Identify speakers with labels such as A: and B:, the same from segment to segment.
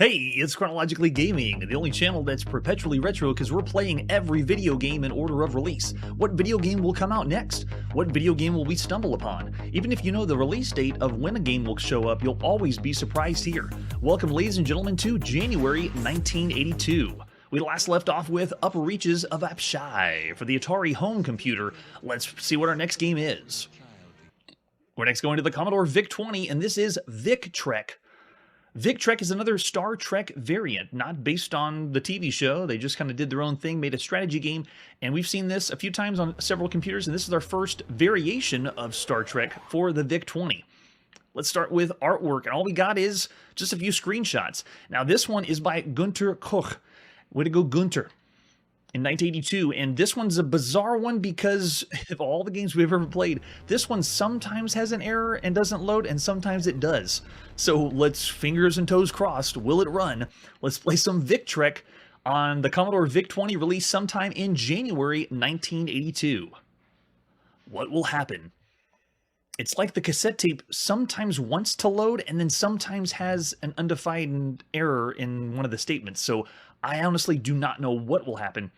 A: Hey, it's Chronologically Gaming, the only channel that's perpetually retro because we're playing every video game in order of release. What video game will come out next? What video game will we stumble upon? Even if you know the release date of when a game will show up, you'll always be surprised here. Welcome, ladies and gentlemen, to January 1982. We last left off with Upper Reaches of Apshai for the Atari home computer. Let's see what our next game is. We're next going to the Commodore VIC-20, and this is Victrek. Victrek is another Star Trek variant, not based on the TV show. They just kind of did their own thing, made a strategy game, and we've seen this a few times on several computers, and this is our first variation of Star Trek for the VIC-20. Let's start with artwork, and all we got is just a few screenshots. Now, this one is by Gunter Koch. Way to go, Gunter. In 1982, and this one's a bizarre one because of all the games we've ever played, this one sometimes has an error and doesn't load, and sometimes it does. So let's fingers and toes crossed, will it run? Let's play some Victrek on the Commodore VIC-20, released sometime in January 1982. What will happen? It's like the cassette tape sometimes wants to load and then sometimes has an undefined error in one of the statements. So I honestly do not know what will happen.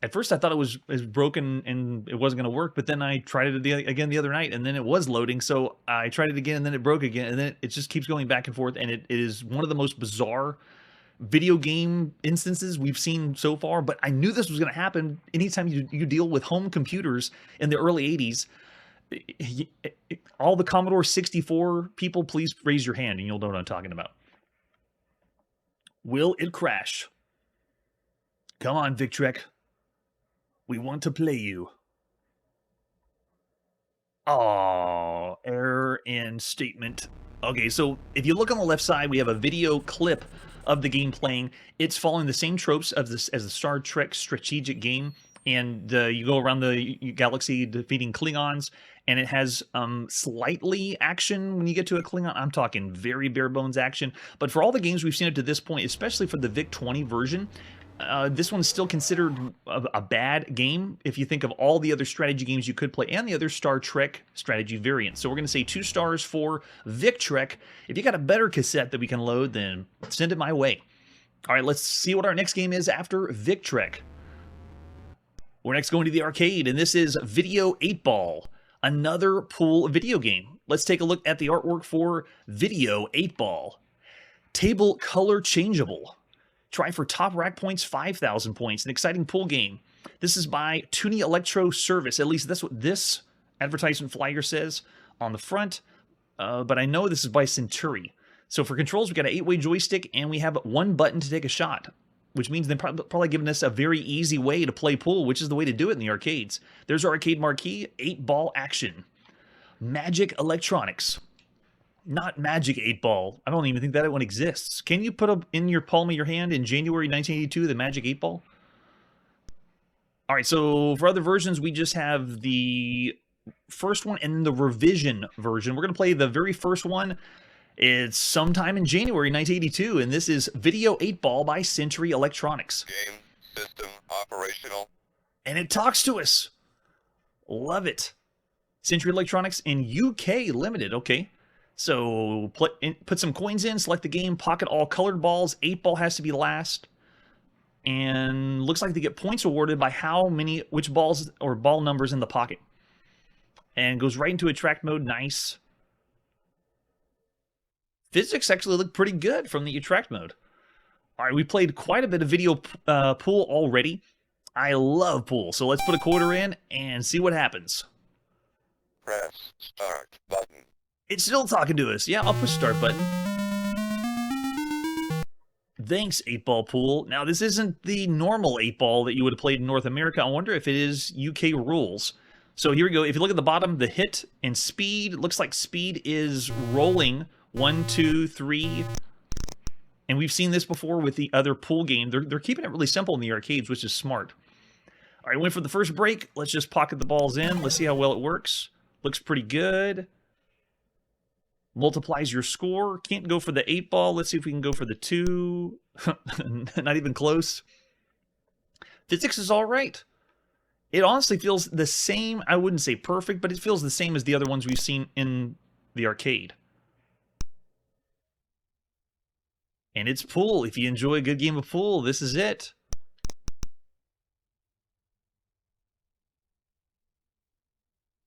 A: At first I thought it was broken and it wasn't going to work, but then I tried it again the other night and then it was loading. So I tried it again and then it broke again, and then it just keeps going back and forth, and it is one of the most bizarre video game instances we've seen so far. But I knew this was going to happen. Anytime you deal with home computers in the early 80s, all the Commodore 64 people, please raise your hand and you'll know what I'm talking about. Will it crash? Come on, Victrek. We want to play you. Oh, error in statement. Okay, so if you look on the left side, we have a video clip of the game playing. It's following the same tropes of this as the Star Trek strategic game. And you go around the galaxy defeating Klingons, and it has slightly action when you get to a Klingon. I'm talking very bare bones action. But for all the games we've seen up to this point, especially for the VIC-20 version, this one's still considered a bad game if you think of all the other strategy games you could play and the other Star Trek strategy variants. So we're going to say 2 stars for Victrek. If you got a better cassette that we can load, then send it my way. All right, let's see what our next game is after Victrek. We're next going to the arcade, and this is Video 8-Ball, another pool video game. Let's take a look at the artwork for Video 8-Ball. Table color changeable. Try for top rack points, 5,000 points. An exciting pool game. This is by Toonie Electro Service. At least that's what this advertisement flyer says on the front. But I know this is by Centuri. So for controls, we got an 8-way joystick, and we have 1 button to take a shot, which means they're probably giving us a very easy way to play pool, which is the way to do it in the arcades. There's our arcade marquee, 8-ball action. Magic Electronics. Not Magic 8-Ball. I don't even think that one exists. Can you put up in your palm of your hand in January 1982 the Magic 8-Ball? All right, so for other versions, we just have the first one and the revision version. We're going to play the very first one. It's sometime in January 1982, and this is Video 8-Ball by Century Electronics.
B: Game system operational.
A: And it talks to us. Love it. Century Electronics in UK Limited. Okay. So put some coins in, select the game, pocket all colored balls. 8-ball has to be last. And looks like they get points awarded by which balls or ball numbers in the pocket. And goes right into attract mode. Nice. Physics actually look pretty good from the attract mode. All right, we played quite a bit of video pool already. I love pool, so let's put a quarter in and see what happens.
B: Press start button.
A: It's still talking to us. Yeah, I'll push start button. Thanks, 8-ball pool. Now, this isn't the normal 8-ball that you would have played in North America. I wonder if it is UK rules. So here we go. If you look at the bottom, the hit and speed, looks like speed is rolling. 1, 2, 3. And we've seen this before with the other pool game. They're keeping it really simple in the arcades, which is smart. All right, went for the first break. Let's just pocket the balls in. Let's see how well it works. Looks pretty good. Multiplies your score. Can't go for the 8-ball. Let's see if we can go for the 2. Not even close. Physics is all right. It honestly feels the same. I wouldn't say perfect, but it feels the same as the other ones we've seen in the arcade. And it's pool. If you enjoy a good game of pool, this is it.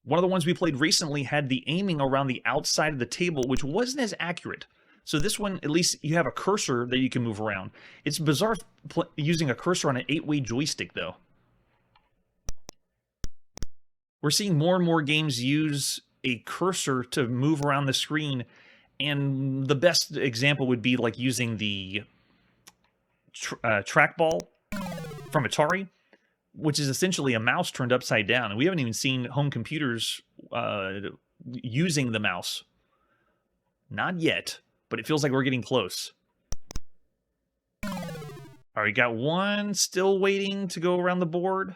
A: One of the ones we played recently had the aiming around the outside of the table, which wasn't as accurate. So this one, at least you have a cursor that you can move around. It's bizarre using a cursor on an 8-way joystick, though. We're seeing more and more games use a cursor to move around the screen, and the best example would be like using the trackball from Atari, which is essentially a mouse turned upside down. And we haven't even seen home computers using the mouse. Not yet, but it feels like we're getting close. All right, got one still waiting to go around the board.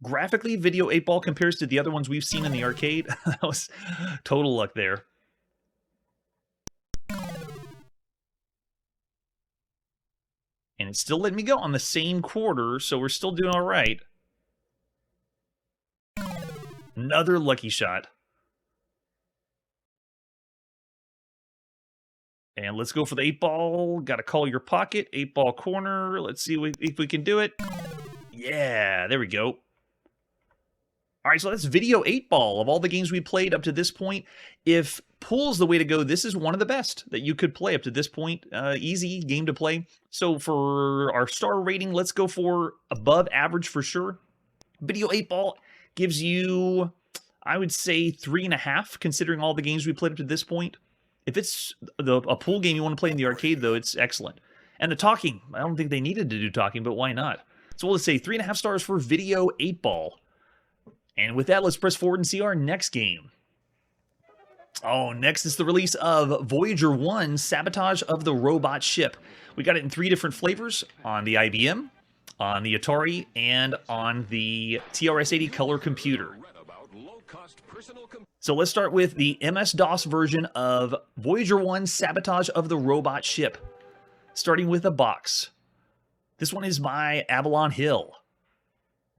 A: Graphically, Video 8-Ball compares to the other ones we've seen in the arcade. That was total luck there. And it's still letting me go on the same quarter, so we're still doing all right. Another lucky shot. And let's go for the 8-ball. Got to call your pocket. 8-ball corner. Let's see if we can do it. Yeah, there we go. All right, so that's Video 8-Ball. Of all the games we played up to this point, if pool's the way to go, this is one of the best that you could play up to this point. Easy game to play. So for our star rating, let's go for above average for sure. Video 8-Ball gives you, I would say, 3.5, considering all the games we played up to this point. If it's a pool game you want to play in the arcade, though, it's excellent. And the talking, I don't think they needed to do talking, but why not? So we'll say 3.5 stars for Video 8-Ball. And with that, let's press forward and see our next game. Oh, next is the release of Voyager I, Sabotage of the Robot Ship. We got it in 3 different flavors, on the IBM, on the Atari, and on the TRS-80 color computer. So let's start with the MS-DOS version of Voyager I, Sabotage of the Robot Ship. Starting with a box. This one is by Avalon Hill.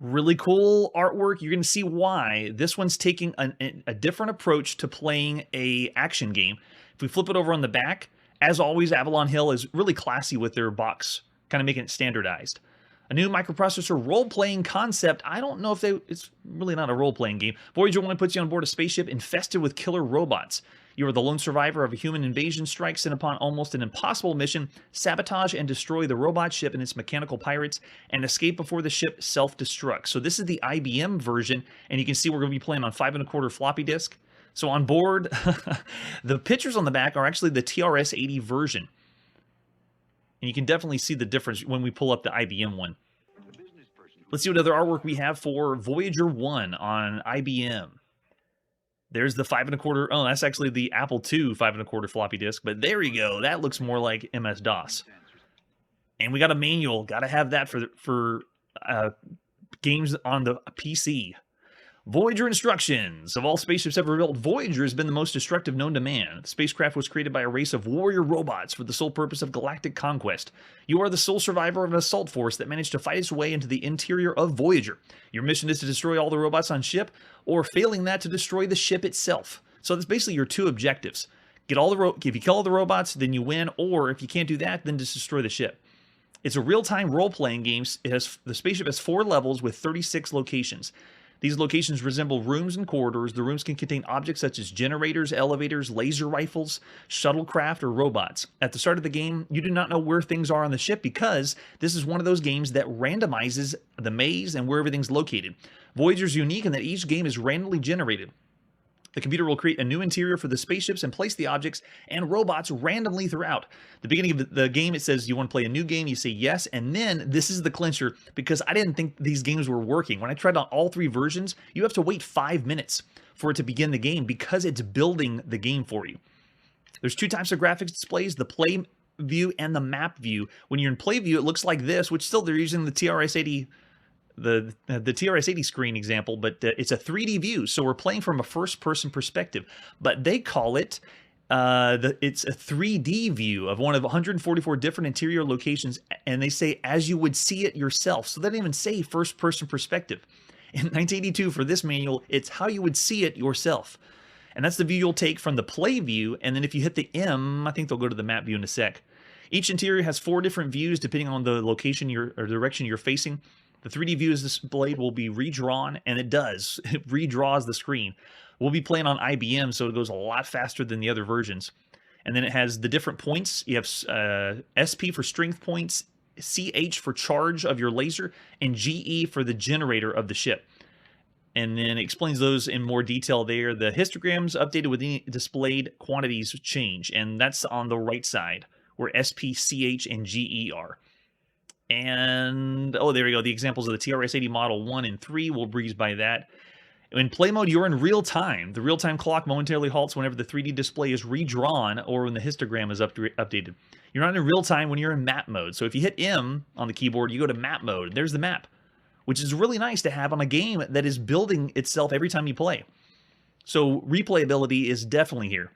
A: Really cool artwork. You're going to see why. This one's taking a different approach to playing a action game. If we flip it over on the back, as always, Avalon Hill is really classy with their box, kind of making it standardized. A new microprocessor role-playing concept. I don't know if it's really not a role-playing game. Voyager I puts you on board a spaceship infested with killer robots. You are the lone survivor of a human invasion strike sent upon almost an impossible mission. Sabotage and destroy the robot ship and its mechanical pirates and escape before the ship self-destructs. So this is the IBM version, and you can see we're going to be playing on 5.25 floppy disk. So on board, the pictures on the back are actually the TRS-80 version. And you can definitely see the difference when we pull up the IBM one. Let's see what other artwork we have for Voyager I on IBM. There's the 5.25. Oh, that's actually the Apple II 5.25 floppy disk. But there you go. That looks more like MS-DOS. And we got a manual. Got to have that for games on the PC. Voyager instructions. Of all spaceships ever built, Voyager has been the most destructive known to man. The spacecraft was created by a race of warrior robots for the sole purpose of galactic conquest. You are the sole survivor of an assault force that managed to fight its way into the interior of Voyager. Your mission is to destroy all the robots on ship, or failing that, to destroy the ship itself. So that's basically your 2 objectives. Get all the if you kill all the robots, then you win, or if you can't do that, then just destroy the ship. It's a real-time role-playing game. The spaceship has 4 levels with 36 locations. These locations resemble rooms and corridors. The rooms can contain objects such as generators, elevators, laser rifles, shuttlecraft, or robots. At the start of the game, you do not know where things are on the ship because this is one of those games that randomizes the maze and where everything's located. Voyager is unique in that each game is randomly generated. The computer will create a new interior for the spaceships and place the objects and robots randomly throughout. The beginning of the game, it says you want to play a new game, you say yes, and then this is the clincher because I didn't think these games were working. When I tried on all 3 versions, you have to wait 5 minutes for it to begin the game because it's building the game for you. There's 2 types of graphics displays, the play view and the map view. When you're in play view, it looks like this, which still they're using the TRS-80 the TRS-80 screen example, but it's a 3D view, so we're playing from a first-person perspective. But they call it, it's a 3D view of one of 144 different interior locations, and they say as you would see it yourself. So they don't even say first-person perspective. In 1982, for this manual, it's how you would see it yourself. And that's the view you'll take from the play view, and then if you hit the M, I think they'll go to the map view in a sec. Each interior has 4 different views depending on the location or direction you're facing. The 3D view is displayed will be redrawn, and it does. It redraws the screen. We'll be playing on IBM, so it goes a lot faster than the other versions. And then it has the different points. You have SP for strength points, CH for charge of your laser, and GE for the generator of the ship. And then it explains those in more detail there. The histograms updated with any displayed quantities change, and that's on the right side, where SP, CH, and GE are. And, oh, there we go. The examples of the TRS-80 Model 1 and 3, we'll breeze by that. In play mode, you're in real time. The real-time clock momentarily halts whenever the 3D display is redrawn or when the histogram is updated. You're not in real time when you're in map mode. So if you hit M on the keyboard, you go to map mode. There's the map, which is really nice to have on a game that is building itself every time you play. So replayability is definitely here.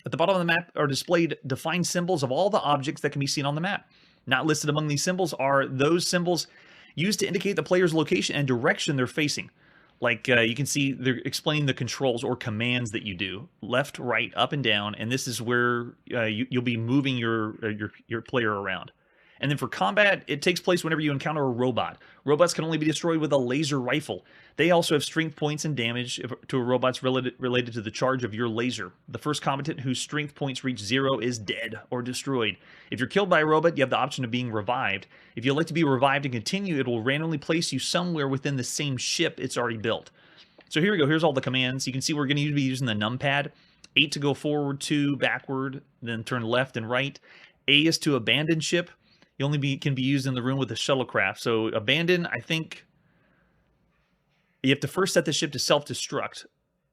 A: At the bottom of the map are displayed defined symbols of all the objects that can be seen on the map. Not listed among these symbols are those symbols used to indicate the player's location and direction they're facing. Like you can see, they're explaining the controls or commands that you do, left, right, up, and down, and this is where you'll be moving your player around. And then for combat, it takes place whenever you encounter a robot. Robots can only be destroyed with a laser rifle. They also have strength points and damage to a robot's related to the charge of your laser. The first combatant whose strength points reach 0 is dead or destroyed. If you're killed by a robot, you have the option of being revived. If you'd like to be revived and continue, it will randomly place you somewhere within the same ship it's already built. So here we go. Here's all the commands. You can see we're going to be using the numpad. 8 to go forward, 2 backward, then turn left and right. A is to abandon ship. You only can be used in the room with the shuttlecraft. So abandon, I think you have to first set the ship to self-destruct,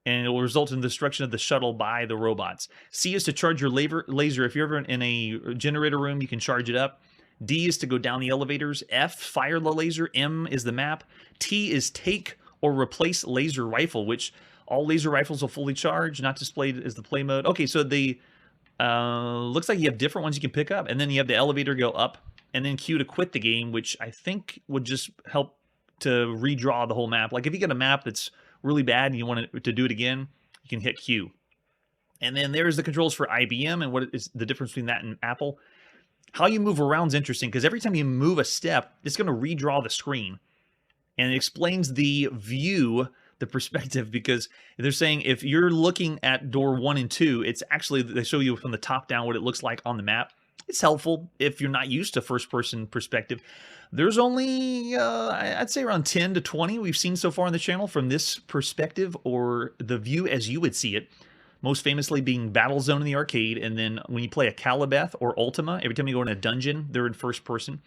A: and it will result in the destruction of the shuttle by the robots. C is to charge your laser. If you're ever in a generator room, you can charge it up. D is to go down the elevators. F, fire the laser. M is the map. T is take or replace laser rifle, which all laser rifles will fully charge, not displayed as the play mode. Okay, so the looks like you have different ones you can pick up, and then you have the elevator go up, and then Q to quit the game, which I think would just help to redraw the whole map. Like if you get a map that's really bad and you want to do it again, you can hit Q. And then there's the controls for IBM and what is the difference between that and Apple. How you move around is interesting because every time you move a step, it's going to redraw the screen. And it explains the view, the perspective, because they're saying if you're looking at door 1 and 2, it's actually, they show you from the top down what it looks like on the map. It's helpful if you're not used to first-person perspective. There's only, I'd say around 10 to 20 we've seen so far on the channel from this perspective, or the view as you would see it. Most famously being Battlezone in the arcade, and then when you play a Calibeth or Ultima, every time you go in a dungeon, they're in first person.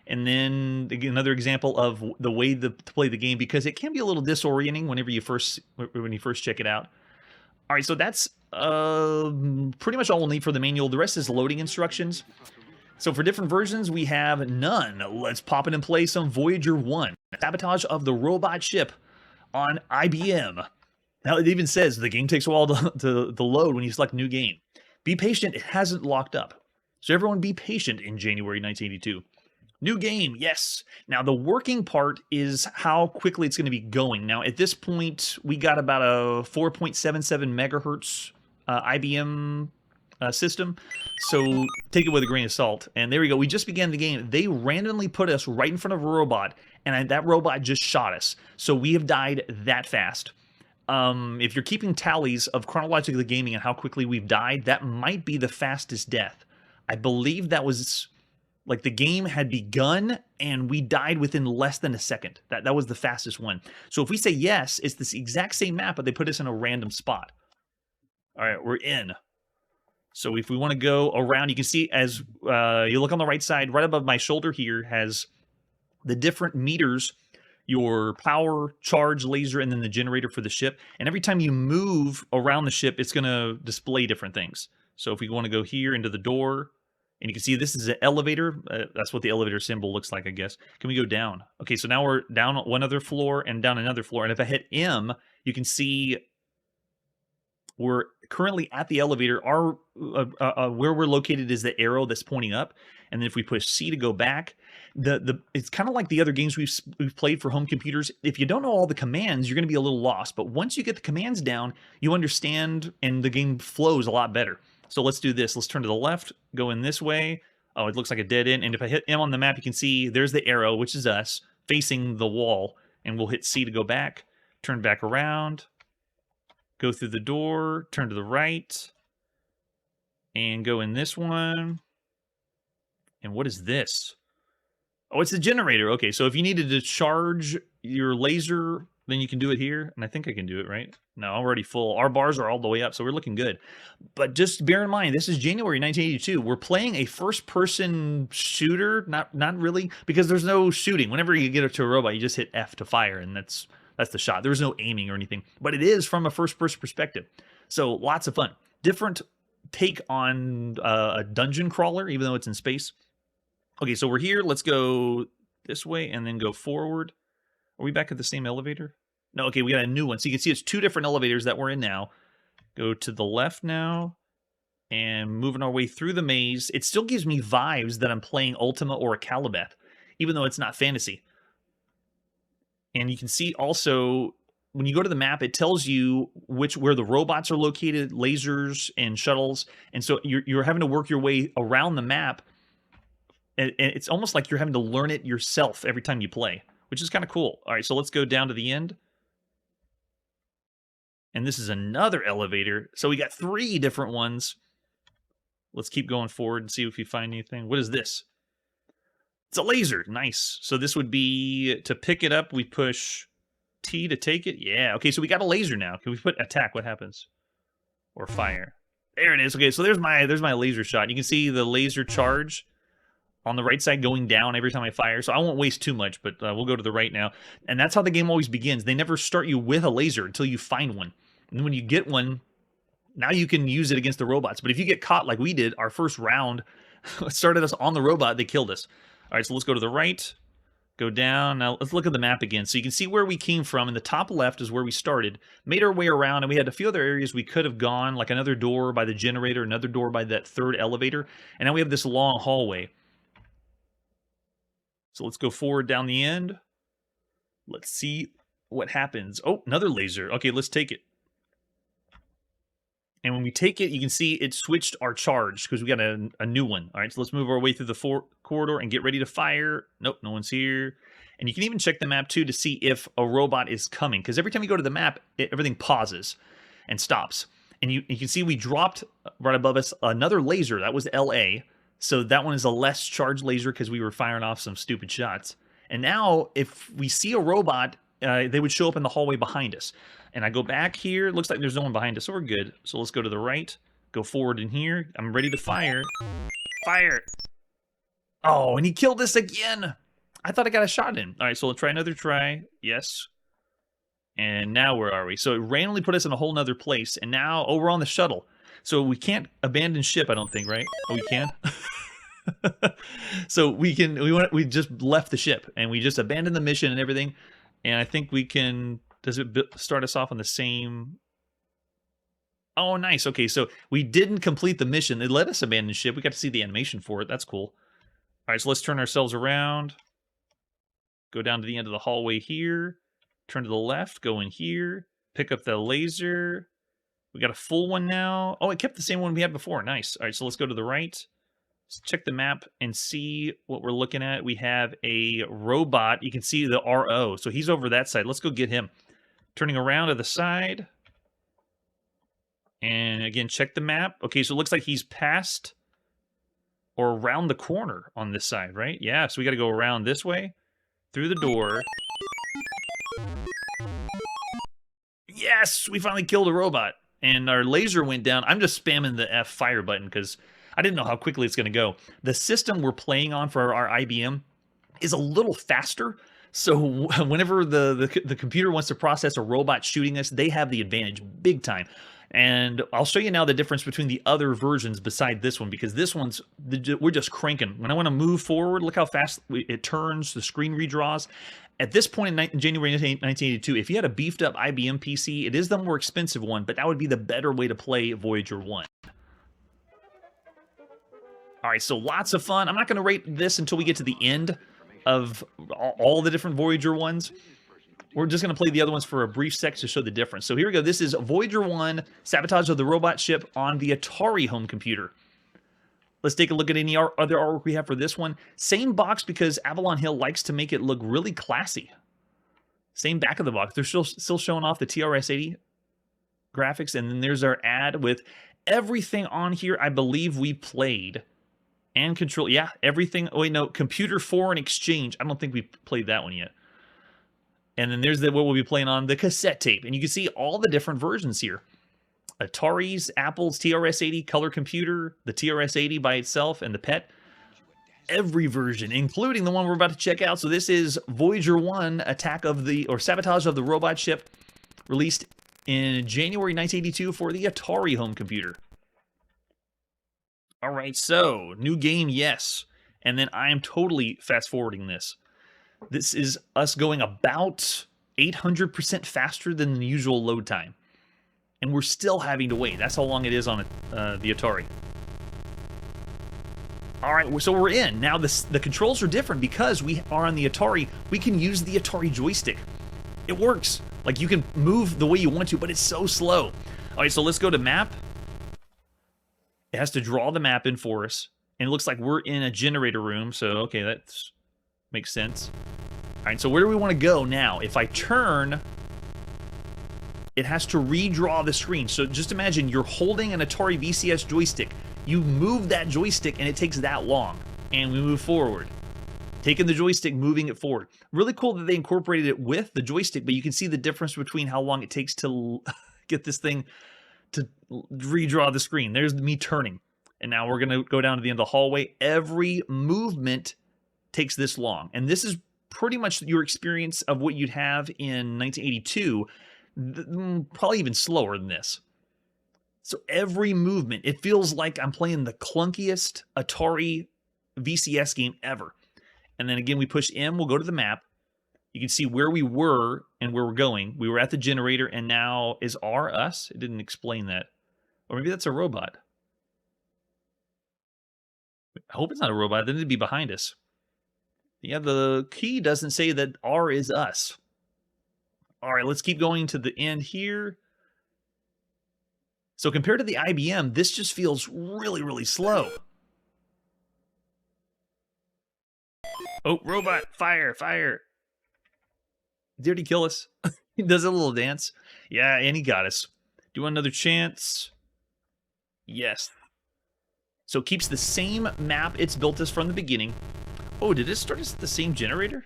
A: And then another example of the way to play the game, because it can be a little disorienting when you first check it out. All right, so that's pretty much all we'll need for the manual. The rest is loading instructions. So for different versions, we have none. Let's pop it and play some Voyager I, Sabotage of the Robot Ship on IBM. Now, it even says the game takes a while to load when you select new game. Be patient, it hasn't locked up. So everyone be patient in January 1982. New game, yes. Now, the working part is how quickly it's going to be going. Now, at this point, we got about a 4.77 megahertz IBM system. So take it with a grain of salt. And there we go. We just began the game. They randomly put us right in front of a robot, and that robot just shot us. So we have died that fast. If you're keeping tallies of Chronologically Gaming and how quickly we've died, that might be the fastest death. I believe that was... like the game had begun and we died within less than a second. That was the fastest one. So if we say yes, it's this exact same map, but they put us in a random spot. All right, we're in. So if we want to go around, you can see as you look on the right side, right above my shoulder here has the different meters, your power, charge, laser, and then the generator for the ship. And every time you move around the ship, it's going to display different things. So if we want to go here into the door, and you can see this is an elevator. That's what the elevator symbol looks like, I guess. Can we go down? Okay, so now we're down one other floor and down another floor. And if I hit M, you can see we're currently at the elevator. Where we're located is the arrow that's pointing up. And then if we push C to go back. it's kind of like the other games we've played for home computers. If you don't know all the commands, you're going to be a little lost. But once you get the commands down, you understand, and the game flows a lot better. So let's do this. Let's turn to the left, go in this way. Oh, it looks like a dead end. And if I hit M on the map, you can see there's the arrow, which is us, facing the wall. And we'll hit C to go back, turn back around, go through the door, turn to the right, and go in this one. And what is this? Oh, it's the generator. Okay, so if you needed to charge your laser, then you can do it here. And I think I can do it, right? No, I'm already full. Our bars are all the way up, so we're looking good. But just bear in mind, this is January 1982. We're playing a first-person shooter. Not really, because there's no shooting. Whenever you get to a robot, you just hit F to fire, and that's the shot. There's no aiming or anything. But it is from a first-person perspective. So lots of fun. Different take on a dungeon crawler, even though it's in space. Okay, so we're here. Let's go this way and then go forward. Are we back at the same elevator? No, okay, we got a new one. So you can see it's two different elevators that we're in now. Go to the left now. And moving our way through the maze. It still gives me vibes that I'm playing Ultima or a Calibat, even though it's not fantasy. And you can see also, when you go to the map, it tells you where the robots are located, lasers and shuttles. And so you're having to work your way around the map. And it's almost like you're having to learn it yourself every time you play, which is kind of cool. All right, so let's go down to the end. And this is another elevator. So we got 3 different ones. Let's keep going forward and see if we find anything. What is this? It's a laser. Nice. So this would be, to pick it up, we push T to take it. Yeah, okay, so we got a laser now. Can we put attack? What happens? Or fire. There it is. Okay, so there's my laser shot. You can see the laser charge on the right side going down every time I fire. So I won't waste too much, but we'll go to the right now. And that's how the game always begins. They never start you with a laser until you find one. And when you get one, now you can use it against the robots. But if you get caught like we did, our first round started us on the robot, they killed us. All right, so let's go to the right, go down. Now let's look at the map again. So you can see where we came from. In the top left is where we started. Made our way around, and we had a few other areas we could have gone, like another door by the generator, another door by that 3rd elevator. And now we have this long hallway. So let's go forward down the end. Let's see what happens. Oh, another laser. Okay, let's take it. And when we take it, you can see it switched our charge because we got a new one. All right, so let's move our way through the corridor and get ready to fire. Nope, no one's here. And you can even check the map, too, to see if a robot is coming. Because every time you go to the map, everything pauses and stops. And you can see we dropped right above us another laser. That was LA. So that one is a less charged laser because we were firing off some stupid shots. And now, if we see a robot, they would show up in the hallway behind us. And I go back here. It looks like there's no one behind us, so we're good. So let's go to the right. Go forward in here. I'm ready to fire. Fire! Oh, and he killed us again! I thought I got a shot in. All right, so let's try another try. Yes. And now where are we? So it randomly put us in a whole nother place. And now, oh, we're on the shuttle. So we can't abandon ship, I don't think, right? Oh, we can? So we just left the ship, and we just abandoned the mission and everything. And I think we can... Does it start us off on the same... Oh, nice. Okay, so we didn't complete the mission. It let us abandon ship. We got to see the animation for it. That's cool. All right, so let's turn ourselves around. Go down to the end of the hallway here. Turn to the left. Go in here. Pick up the laser. We got a full one now. Oh, it kept the same one we had before. Nice. All right, so let's go to the right. Let's check the map and see what we're looking at. We have a robot. You can see the RO. So he's over that side. Let's go get him. Turning around to the side. And again, check the map. Okay, so it looks like he's past or around the corner on this side, right? Yeah, so we got to go around this way, through the door. Yes, we finally killed a robot. And our laser went down. I'm just spamming the F fire button because I didn't know how quickly it's going to go. The system we're playing on for our IBM is a little faster. So whenever the computer wants to process a robot shooting us, they have the advantage big time. And I'll show you now the difference between the other versions beside this one, because this one's, we're just cranking. When I want to move forward, look how fast it turns, the screen redraws. At this point in January 1982, if you had a beefed up IBM PC, it is the more expensive one, but that would be the better way to play Voyager 1. All right, so lots of fun. I'm not going to rate this until we get to the end. of all the different Voyager ones. We're just going to play the other ones for a brief sec to show the difference. So here we go. This is Voyager I, Sabotage of the Robot Ship on the Atari home computer. Let's take a look at any other artwork we have for this one. Same box because Avalon Hill likes to make it look really classy. Same back of the box. They're still showing off the TRS-80 graphics. And then there's our ad with everything on here I believe we played. And control. Yeah, everything. Oh, wait, no. Computer Foreign Exchange. I don't think we played that one yet. And then there's what we'll be playing on the cassette tape. And you can see all the different versions here. Atari's, Apple's TRS-80 color computer, the TRS-80 by itself, and the PET. Every version, including the one we're about to check out. So this is Voyager I, Sabotage of the Robot Ship, released in January 1982 for the Atari home computer. All right, so new game, yes. And then I am totally fast-forwarding this. This is us going about 800% faster than the usual load time. And we're still having to wait. That's how long it is on the Atari. All right, so we're in. Now the controls are different because we are on the Atari. We can use the Atari joystick. It works. Like, you can move the way you want to, but it's so slow. All right, so let's go to map. It has to draw the map in for us. And it looks like we're in a generator room. So, okay, that makes sense. All right, so where do we want to go now? If I turn, it has to redraw the screen. So just imagine you're holding an Atari VCS joystick. You move that joystick and it takes that long. And we move forward. Taking the joystick, moving it forward. Really cool that they incorporated it with the joystick, but you can see the difference between how long it takes to get this thing to redraw the screen. There's me turning. And now we're going to go down to the end of the hallway. Every movement takes this long. And this is pretty much your experience of what you'd have in 1982. Probably even slower than this. So every movement, it feels like I'm playing the clunkiest Atari VCS game ever. And then again, we push M, we'll go to the map. You can see where we were and where we're going. We were at the generator, and now is R us? It didn't explain that. Or maybe that's a robot. I hope it's not a robot, then it'd be behind us. Yeah, the key doesn't say that R is us. All right, let's keep going to the end here. So compared to the IBM, this just feels really, really slow. Oh, robot, fire, fire. Did he kill us? He does a little dance. Yeah, and he got us. Do another chance. Yes. So it keeps the same map it's built us from the beginning. Oh, did it start us at the same generator?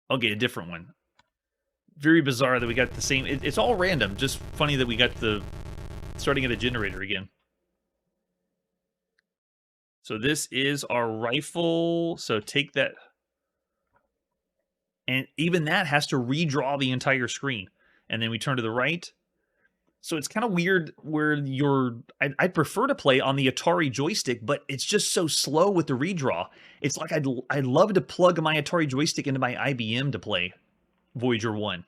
A: Okay, a different one. Very bizarre that we got the same. It's all random. Just funny that we got the starting at a generator again. So this is our rifle. So take that. And even that has to redraw the entire screen. And then we turn to the right. So it's kind of weird where I'd prefer to play on the Atari joystick, but it's just so slow with the redraw. It's like I'd love to plug my Atari joystick into my IBM to play Voyager I.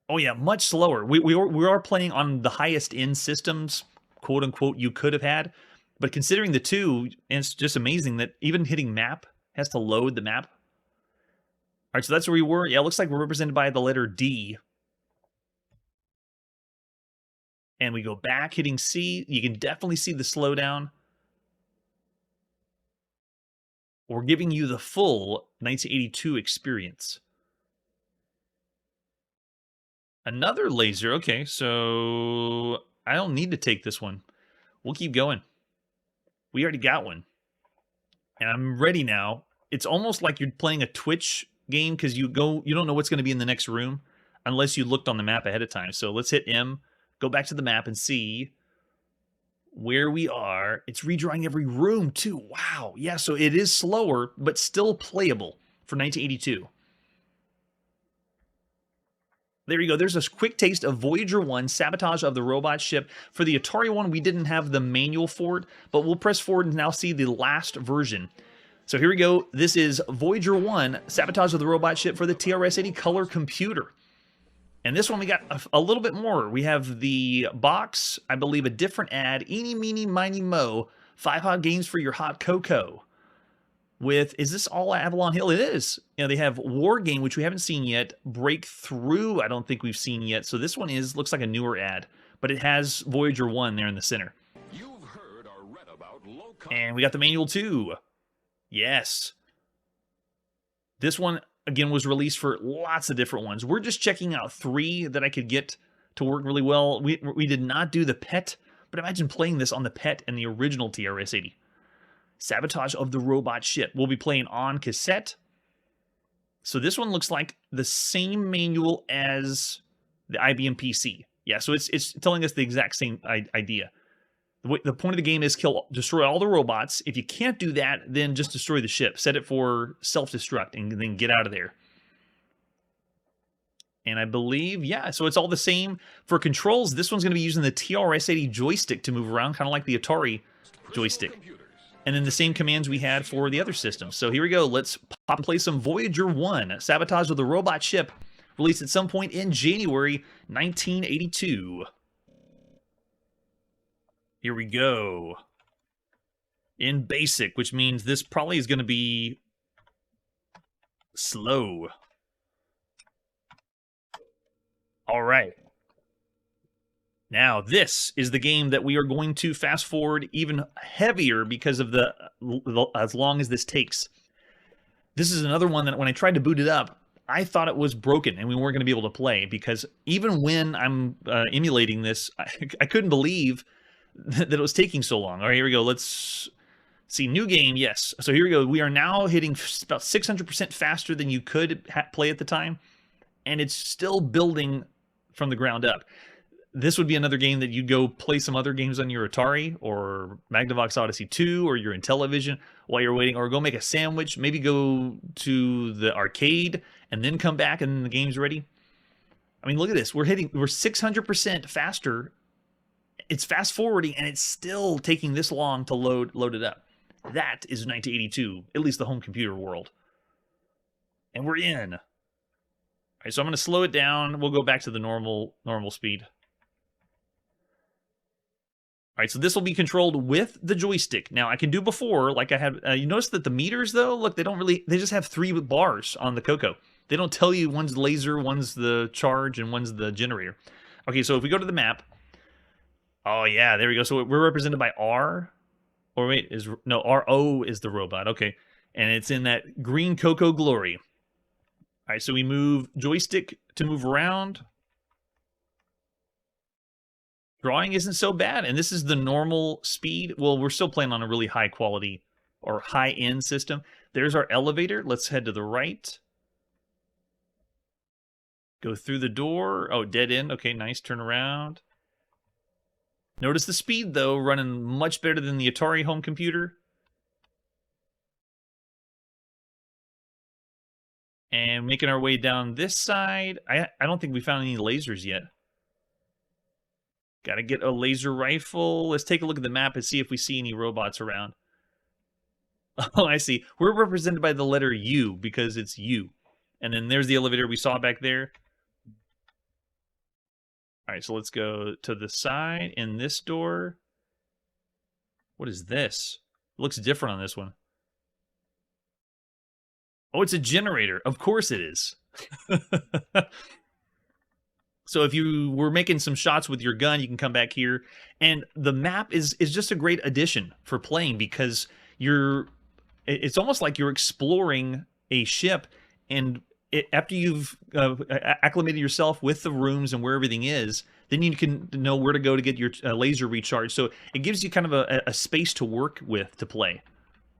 A: Oh yeah, much slower. We are playing on the highest end systems, quote unquote, you could have had. But considering the two, it's just amazing that even hitting map has to load the map. All right, so that's where we were. Yeah, it looks like we're represented by the letter D. And we go back, hitting C. You can definitely see the slowdown. We're giving you the full 1982 experience. Another laser. Okay, so I don't need to take this one. We'll keep going. We already got one. And I'm ready now. It's almost like you're playing a Twitch game because you don't know what's going to be in the next room unless you looked on the map ahead of time. So let's hit M. Go back to the map and see where we are. It's redrawing every room, too. Wow. Yeah, so it is slower, but still playable for 1982. There you go. There's a quick taste of Voyager I, Sabotage of the Robot Ship. For the Atari one, we didn't have the manual for it, but we'll press forward and now see the last version. So here we go. This is Voyager I, Sabotage of the Robot Ship for the TRS-80 color computer. And this one, we got a little bit more. We have the box, I believe a different ad, eeny, meeny, miny, mo, 5 hot games for your hot cocoa. with, is this all Avalon Hill? It is. You know, they have War Game, which we haven't seen yet. Breakthrough, I don't think we've seen yet. So this one looks like a newer ad, but it has Voyager I there in the center.
C: You've heard or read about low cost.
A: And we got the manual too. Yes. This one, again, was released for lots of different ones. We're just checking out 3 that I could get to work really well. We did not do the PET, but imagine playing this on the PET and the original TRS-80. Sabotage of the Robot Ship. We'll be playing on cassette. So this one looks like the same manual as the IBM PC. Yeah, so it's telling us the exact same idea. The point of the game is destroy all the robots. If you can't do that, then just destroy the ship. Set it for self-destruct and then get out of there. And I believe, yeah, so it's all the same. For controls, this one's going to be using the TRS-80 joystick to move around, kind of like the Atari joystick. And then the same commands we had for the other systems. So here we go. Let's pop and play some Voyager I, Sabotage of the Robot Ship, released at some point in January 1982. Here we go. In basic, which means this probably is going to be slow. All right. Now, this is the game that we are going to fast forward even heavier because of as long as this takes. This is another one that when I tried to boot it up, I thought it was broken and we weren't going to be able to play because even when I'm emulating this, I couldn't believe that it was taking so long. All right, here we go. Let's see. New game, yes. So here we go. We are now hitting about 600% faster than you could play at the time, and it's still building from the ground up. This would be another game that you'd go play some other games on your Atari or Magnavox Odyssey 2 or your Intellivision while you're waiting, or go make a sandwich, maybe go to the arcade and then come back and the game's ready. I mean, look at this. We're 600% faster. It's fast forwarding and it's still taking this long to load it up. That is 1982, at least the home computer world. And we're in. All right, so I'm going to slow it down. We'll go back to the normal speed. All right, so this will be controlled with the joystick. Now, I can do before, like I had, you notice that the meters, though, look, they just have 3 bars on the Coco. They don't tell you one's laser, one's the charge, and one's the generator. Okay, so if we go to the map, oh, yeah, there we go. So we're represented by R, or wait, RO is the robot, okay. And it's in that green Coco glory. All right, so we move joystick to move around. Drawing isn't so bad, and this is the normal speed. Well, we're still playing on a really high quality or high-end system. There's our elevator. Let's head to the right. Go through the door. Oh, dead end. Okay, nice. Turn around. Notice the speed, though, running much better than the Atari home computer. And making our way down this side. I don't think we found any lasers yet. Got to get a laser rifle. Let's take a look at the map and see if we see any robots around. Oh, I see. We're represented by the letter U because it's U. And then there's the elevator we saw back there. All right, so let's go to the side in this door. What is this? It looks different on this one. Oh, it's a generator. Of course it is. So if you were making some shots with your gun, you can come back here. And the map is just a great addition for playing because it's almost like you're exploring a ship. And after you've acclimated yourself with the rooms and where everything is, then you can know where to go to get your laser recharged. So it gives you kind of a space to work with to play,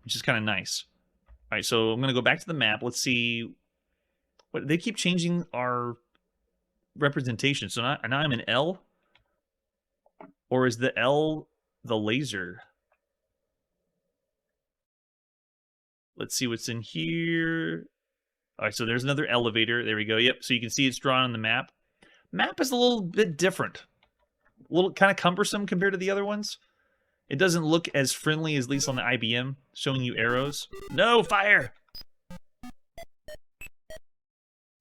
A: which is kind of nice. All right, so I'm going to go back to the map. Let's see. What they keep changing our representation. So now I'm in L, or is the L the laser? Let's see what's in here. All right, so there's another elevator. There we go. Yep. So you can see it's drawn on the map. Map is a little bit different, a little kind of cumbersome compared to the other ones. It doesn't look as friendly as at least on the IBM, showing you arrows. No fire.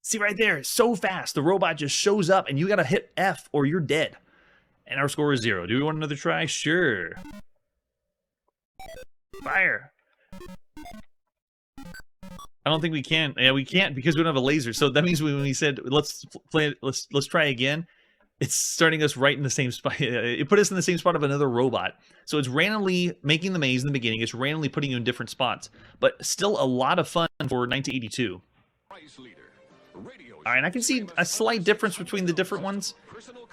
A: See right there, so fast. The robot just shows up and you got to hit F or you're dead. And our score is 0. Do we want another try? Sure. Fire. I don't think we can. Yeah, we can't because we don't have a laser. So that means when we said let's play it, let's try again, it's starting us right in the same spot. It put us in the same spot of another robot. So it's randomly making the maze in the beginning. It's randomly putting you in different spots, but still a lot of fun for 1982.
C: Price leader. Radio
A: All right, I can see a slight difference between the different ones.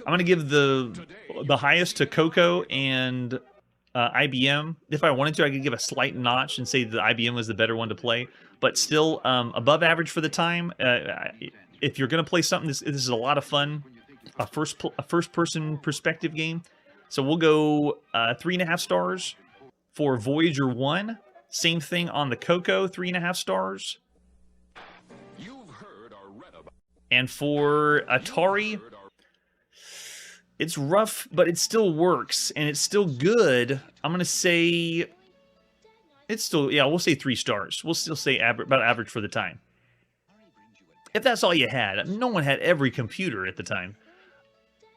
A: I'm gonna give the highest to Coco and IBM. If I wanted to, I could give a slight notch and say the IBM was the better one to play, but still above average for the time. If you're gonna play something, this is a lot of fun. A first person perspective game. So we'll go 3.5 stars for Voyager I. Same thing on the Coco, 3.5 stars.
C: You've heard or read about.
A: And for Atari, it's rough, but it still works, and it's still good. I'm going to say it's still, yeah, we'll say 3 stars. We'll still say about average for the time. If that's all you had. No one had every computer at the time.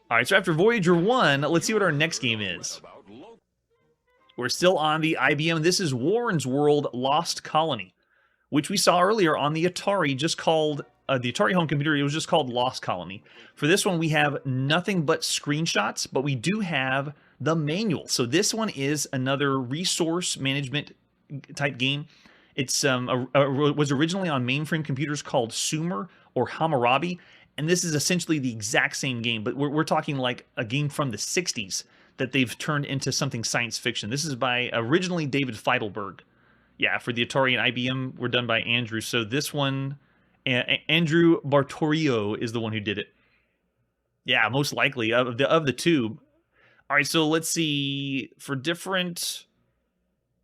A: All right, so after Voyager 1, let's see what our next game is. We're still on the IBM. This is Warren's World Lost Colony, which we saw earlier on the Atari, just called the Atari home computer. It was just called Lost Colony. For this one, we have nothing but screenshots, but we do have the manual. So this one is another resource management type game. It's was originally on mainframe computers called Sumer or Hammurabi, and this is essentially the exact same game, but we're talking like a game from the 60s that they've turned into something science fiction. This is by originally David Feidelberg. Yeah, for the Atari and IBM were done by Andrew. So this one, Andrew Bartorio is the one who did it. Yeah, most likely of the two. All right, so let's see for different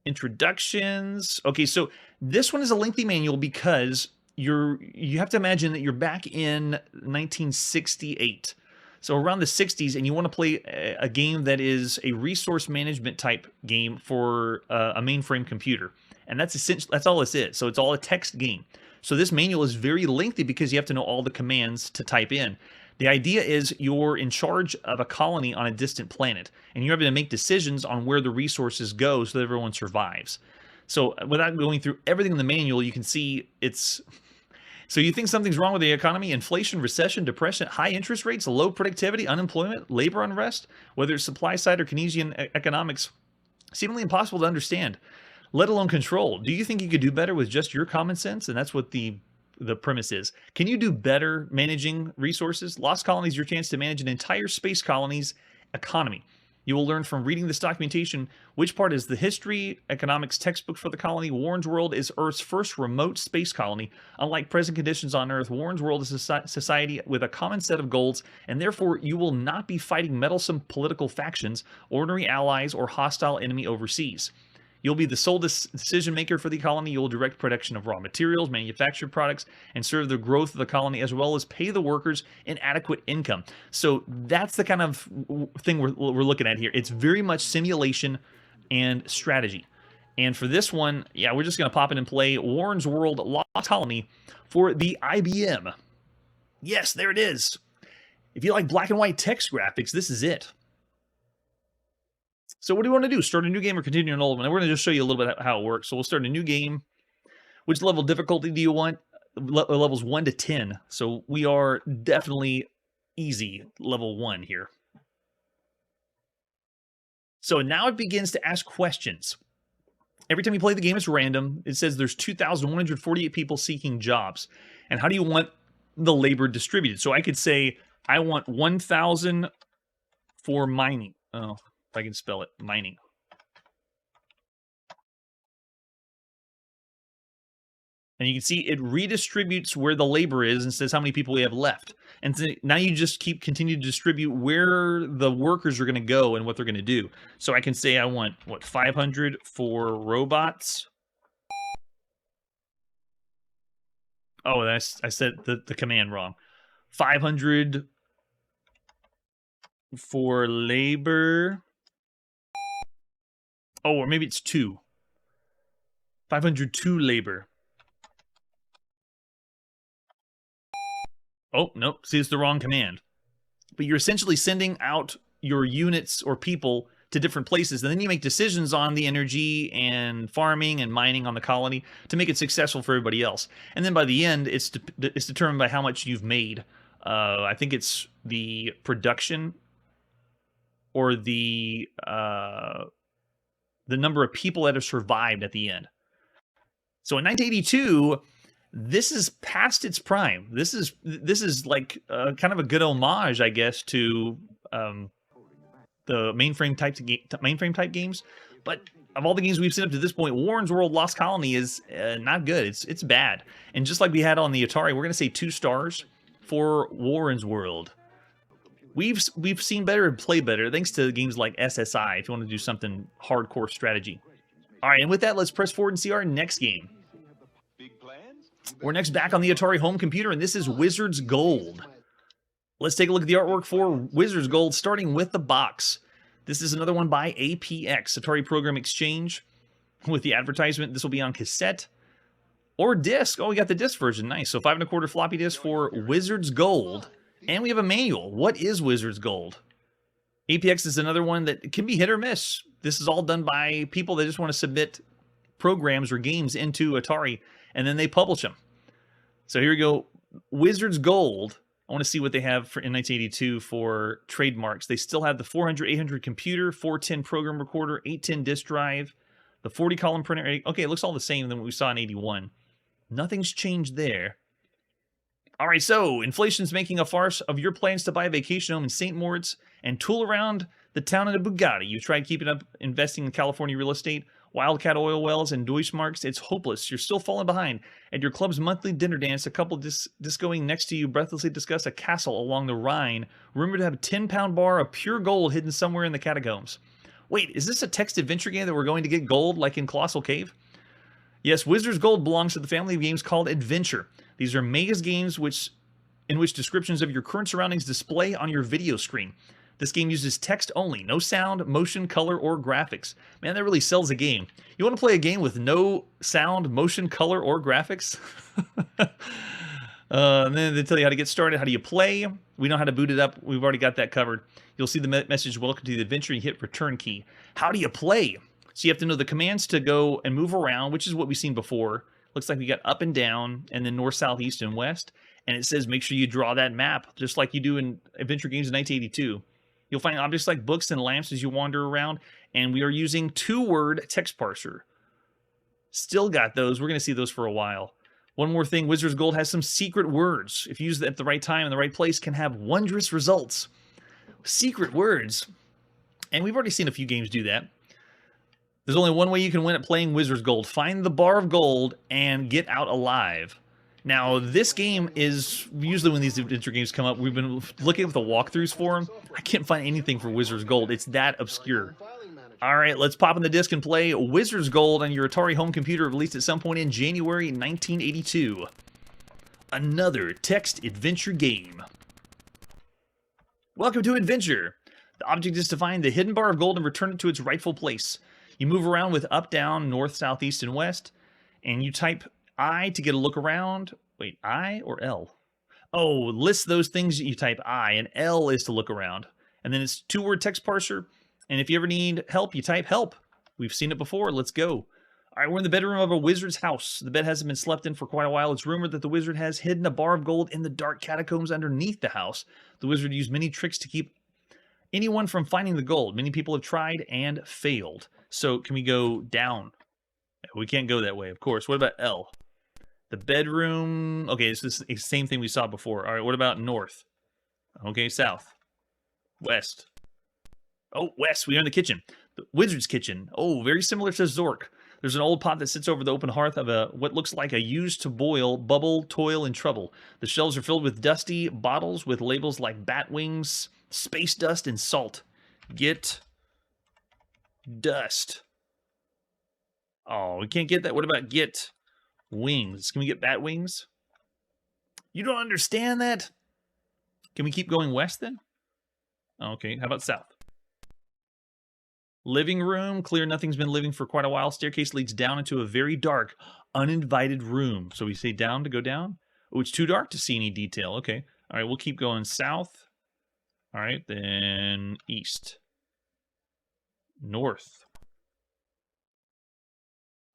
A: introductions. Okay, so this one is a lengthy manual because you have to imagine that you're back in 1968. So around the 60s, and you want to play a game that is a resource management type game for a mainframe computer. And that's essentially, that's all this is. So it's all a text game. So this manual is very lengthy because you have to know all the commands to type in. The idea is you're in charge of a colony on a distant planet, and you're having to make decisions on where the resources go so that everyone survives. So without going through everything in the manual, you can see it's... So you think something's wrong with the economy? Inflation, recession, depression, high interest rates, low productivity, unemployment, labor unrest, whether it's supply side or Keynesian economics, seemingly impossible to understand, let alone control. Do you think you could do better with just your common sense? And that's what the premise is. Can you do better managing resources? Lost Colony is your chance to manage an entire space colony's economy. You will learn from reading this documentation which part is the history economics textbook for the colony. Warren's World is Earth's first remote space colony. Unlike present conditions on Earth, Warren's World is a society with a common set of goals, and therefore you will not be fighting meddlesome political factions, ordinary allies, or hostile enemy overseas. You'll be the sole decision maker for the colony. You'll direct production of raw materials, manufactured products, and serve the growth of the colony, as well as pay the workers an adequate income. So that's the kind of thing we're looking at here. It's very much simulation and strategy. And for this one, yeah, we're just going to pop in and play Warren's World Lost Colony for the IBM. Yes, there it is. If you like black and white text graphics, this is it. So what do you want to do? Start a new game or continue an old one? And we're going to just show you a little bit how it works. So we'll start a new game. Which level of difficulty do you want? Levels 1 to 10. So we are definitely easy, level 1 here. So now it begins to ask questions. Every time you play the game, it's random. It says there's 2,148 people seeking jobs. And how do you want the labor distributed? So I could say, I want 1,000 for mining. Oh, if I can spell it, mining. And you can see it redistributes where the labor is and says how many people we have left. And so now you just continue to distribute where the workers are going to go and what they're going to do. So I can say I want, what, 500 for robots. Oh, I said the command wrong. 500 for labor. Oh, or maybe it's 2. 500 to labor. Oh, nope. See, it's the wrong command. But you're essentially sending out your units or people to different places, and then you make decisions on the energy and farming and mining on the colony to make it successful for everybody else. And then by the end, it's determined by how much you've made. I think it's the production or the number of people that have survived at the end. So in 1982, this is past its prime. This is like kind of a good homage, I guess, to the mainframe type games. But of all the games we've seen up to this point, Warren's World Lost Colony is not good. It's bad. And just like we had on the Atari, we're going to say 2 stars for Warren's World. We've seen better and play better thanks to games like SSI if you want to do something hardcore strategy. All right, and with that, let's press forward and see our next game. We're next back on the Atari home computer, and this is Wizard's Gold. Let's take a look at the artwork for Wizard's Gold, starting with the box. This is another one by APX, Atari Program Exchange. With the advertisement, this will be on cassette or disc. Oh, we got the disc version. Nice. So 5 1/4 floppy disk for Wizard's Gold. And we have a manual. What is Wizard's Gold? APX is another one that can be hit or miss. This is all done by people that just want to submit programs or games into Atari, and then they publish them. So here we go. Wizard's Gold. I want to see what they have in 1982 for trademarks. They still have the 400, 800 computer, 410 program recorder, 810 disk drive, the 40 column printer. Okay, it looks all the same than what we saw in 81. Nothing's changed there. All right, so inflation's making a farce of your plans to buy a vacation home in St. Moritz and tool around the town in a Bugatti. You've tried keeping up investing in California real estate, Wildcat oil wells, and Deutschmarks. It's hopeless. You're still falling behind. At your club's monthly dinner dance, a couple discoing next to you breathlessly discuss a castle along the Rhine, rumored to have a 10-pound bar of pure gold hidden somewhere in the catacombs. Wait, is this a text adventure game that we're going to get gold like in Colossal Cave? Yes, Wizard's Gold belongs to the family of games called Adventure. These are maze games in which descriptions of your current surroundings display on your video screen. This game uses text only, no sound, motion, color, or graphics. Man, that really sells a game. You want to play a game with no sound, motion, color, or graphics? And then they tell you how to get started. How do you play? We know how to boot it up. We've already got that covered. You'll see the message, welcome to the adventure, and you hit return key. How do you play? So you have to know the commands to go and move around, which is what we've seen before. Looks like we got up and down, and then north, south, east, and west. And it says make sure you draw that map, just like you do in adventure games in 1982. You'll find objects like books and lamps as you wander around, and we are using 2-word text parser. Still got those. We're going to see those for a while. One more thing, Wizard's Gold has some secret words. If used at the right time in the right place, can have wondrous results. Secret words. And we've already seen a few games do that. There's only one way you can win at playing Wizard's Gold. Find the bar of gold and get out alive. Now, this game is usually when these adventure games come up, we've been looking at the walkthroughs for them. I can't find anything for Wizard's Gold. It's that obscure. All right, let's pop in the disc and play Wizard's Gold on your Atari home computer, released at some point in January 1982. Another text adventure game. Welcome to Adventure. The object is to find the hidden bar of gold and return it to its rightful place. You move around with up, down, north, south, east, and west, and you type I to get a look around. Wait, I or L? Oh, list those things that you type I, and L is to look around. And then it's 2-word text parser, and if you ever need help, you type help. We've seen it before. Let's go. All right, we're in the bedroom of a wizard's house. The bed hasn't been slept in for quite a while. It's rumored that the wizard has hidden a bar of gold in the dark catacombs underneath the house. The wizard used many tricks to keep anyone from finding the gold. Many people have tried and failed. So can we go down? We can't go that way, of course. What about L? The bedroom. Okay, it's the same thing we saw before. All right, what about north? Okay, south. West. Oh, west. We are in the kitchen. The wizard's kitchen. Oh, very similar to Zork. There's an old pot that sits over the open hearth of what looks like a used to boil, bubble, toil, and trouble. The shelves are filled with dusty bottles with labels like bat wings, space dust, and salt. Get dust. Oh, we can't get that. What about get wings? Can we get bat wings? You don't understand that? Can we keep going west then? Okay, how about south? Living room, clear, nothing's been living for quite a while. Staircase leads down into a very dark, uninvited room. So we say down to go down. Oh, it's too dark to see any detail. Okay, all right, we'll keep going south. All right, then east. North.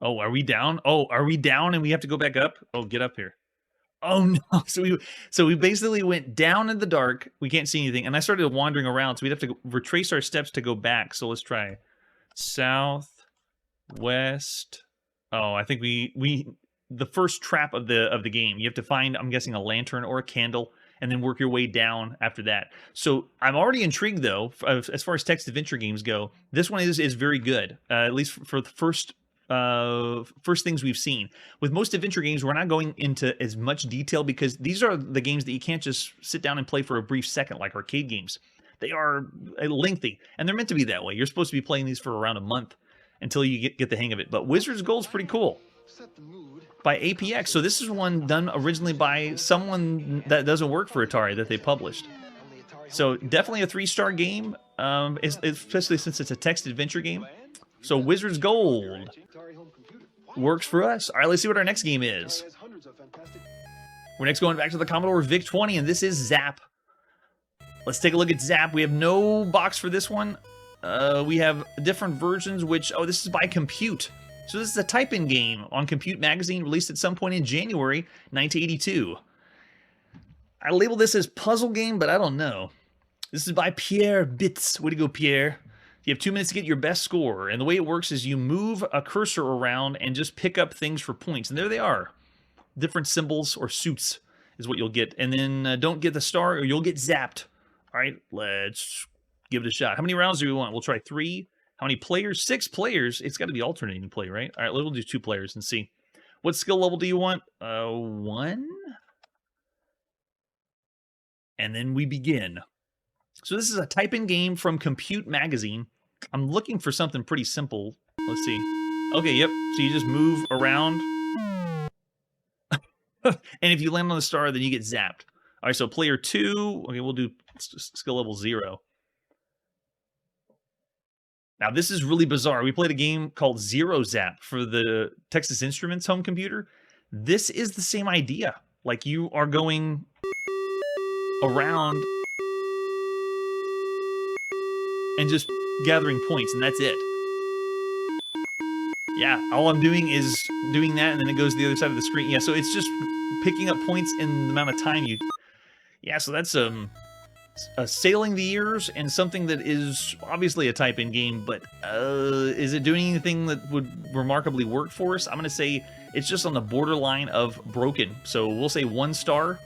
A: Oh, are we down? Oh, are we down and we have to go back up? Oh, get up here. Oh no! So we basically went down in the dark. We can't see anything, and I started wandering around. So we'd have to retrace our steps to go back. So let's try south, west. Oh, I think we the first trap of the game. You have to find, I'm guessing, a lantern or a candle, and then work your way down after that. So I'm already intrigued though, as far as text adventure games go. This one is very good, at least for the first things we've seen. With most adventure games, we're not going into as much detail because these are the games that you can't just sit down and play for a brief second like arcade games. They are lengthy, and they're meant to be that way. You're supposed to be playing these for around a month until you get the hang of it. But Wizard's Gold's pretty cool. By APX. So this is one done originally by someone that doesn't work for Atari that they published. So definitely a 3-star game, especially since it's a text adventure game. So Wizard's Gold works for us. All right, let's see what our next game is. We're next going back to the Commodore VIC-20, and this is Zap. Let's take a look at Zap. We have no box for this one. We have different versions, which, oh, this is by Compute. So this is a type-in game on Compute Magazine, released at some point in January 1982. I label this as puzzle game, but I don't know. This is by Pierre Bitz. Way to go, Pierre. You have 2 minutes to get your best score, and the way it works is you move a cursor around and just pick up things for points, and there they are. Different symbols or suits is what you'll get, and then don't get the star or you'll get zapped. All right, let's give it a shot. How many rounds do we want? We'll try 3. How many players? 6 players. It's got to be alternating play, right? All right, we'll do 2 players and see. What skill level do you want? 1. And then we begin. So this is a type-in game from Compute Magazine. I'm looking for something pretty simple. Let's see. Okay, yep. So you just move around. And if you land on the star, then you get zapped. All right, so player 2. Okay, we'll do skill level 0. Now, this is really bizarre. We played a game called Zero Zap for the Texas Instruments home computer. This is the same idea. Like, you are going around and just gathering points, and that's it. Yeah, all I'm doing is doing that, and then it goes to the other side of the screen. Yeah, so it's just picking up points in the amount of time you... Yeah, so that's sailing the years, and something that is obviously a type-in game, but is it doing anything that would remarkably work for us? I'm going to say it's just on the borderline of broken, so we'll say 1 star.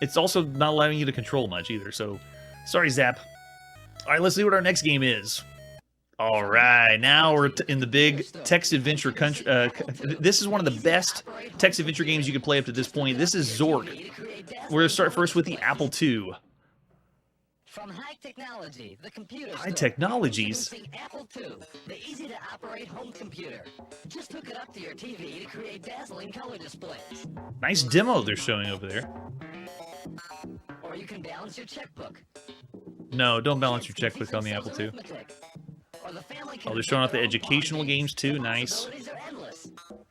A: It's also not allowing you to control much either, so sorry, Zap. All right, let's see what our next game is. All right, now we're in the big text adventure country. This is one of the best text adventure games you can play up to this point. This is Zork. We're going to start first with the Apple II.
D: From High Technology, the computer
A: High Technologies?
D: introducing Apple II, the easy-to-operate home computer. Just hook it up to your TV to create dazzling color displays.
A: Nice demo they're showing over there.
D: Or you can balance your checkbook.
A: No, don't balance your checkbook on the Apple II. Oh, they're showing off the educational games too. Nice.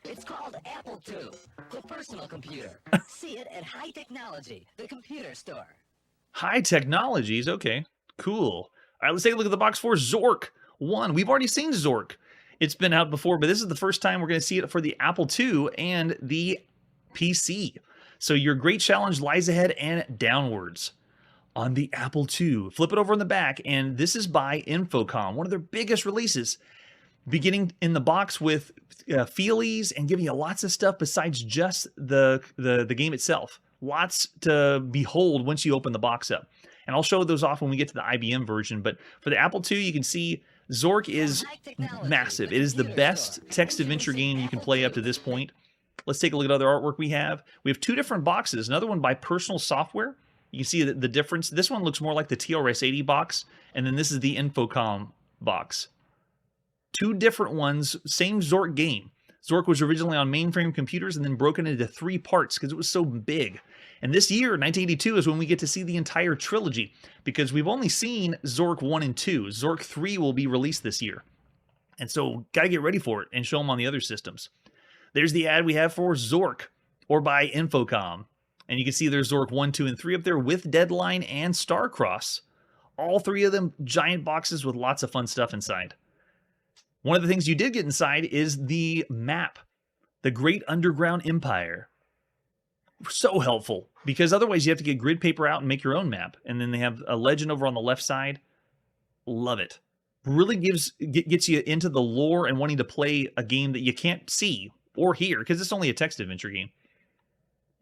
D: It's called Apple II, the personal computer. See it at High Technology, the computer store.
A: High Technologies, okay. Cool. All right, let's take a look at the box for Zork 1. We've already seen Zork. It's been out before, but this is the first time we're going to see it for the Apple II and the PC. So your great challenge lies ahead and downwards. On the Apple II. Flip it over in the back, and this is by Infocom, one of their biggest releases. Beginning in the box with Feelies and giving you lots of stuff besides just the game itself. Lots to behold once you open the box up. And I'll show those off when we get to the IBM version, but for the Apple II, you can see Zork is massive. It is the best text adventure game you can play up to this point. Let's take a look at other artwork we have. We have 2 different boxes. Another one by Personal Software. You can see the difference. This one looks more like the TRS-80 box, and then this is the Infocom box. 2 different ones, same Zork game. Zork was originally on mainframe computers and then broken into 3 parts because it was so big. And this year, 1982, is when we get to see the entire trilogy, because we've only seen Zork 1 and 2. Zork 3 will be released this year. And so, gotta get ready for it and show them on the other systems. There's the ad we have for Zork, or by Infocom. And you can see there's Zork 1, 2, and 3 up there with Deadline and Starcross. All 3 of them giant boxes with lots of fun stuff inside. One of the things you did get inside is the map, the Great Underground Empire. So helpful, because otherwise you have to get grid paper out and make your own map. And then they have a legend over on the left side. Love it. Really gets you into the lore and wanting to play a game that you can't see or hear, because it's only a text adventure game.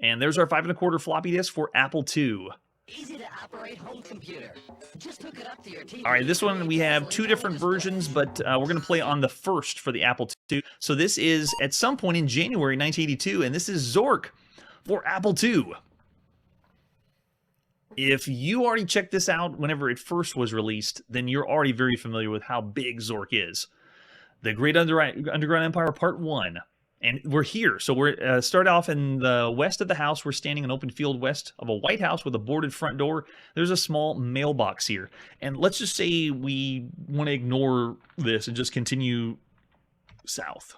A: And there's our 5 1/4 floppy disk for Apple II.
D: Easy to operate home computer. Just hook it up to your TV.
A: All right, this one we have 2 different versions, but we're going to play on the first for the Apple II. So this is at some point in January 1982, and this is Zork for Apple II. If you already checked this out whenever it first was released, then you're already very familiar with how big Zork is. The Great Underground Empire Part 1. And we're here. So we're start off in the west of the house. We're standing in open field west of a white house with a boarded front door. There's a small mailbox here. And let's just say we want to ignore this and just continue south.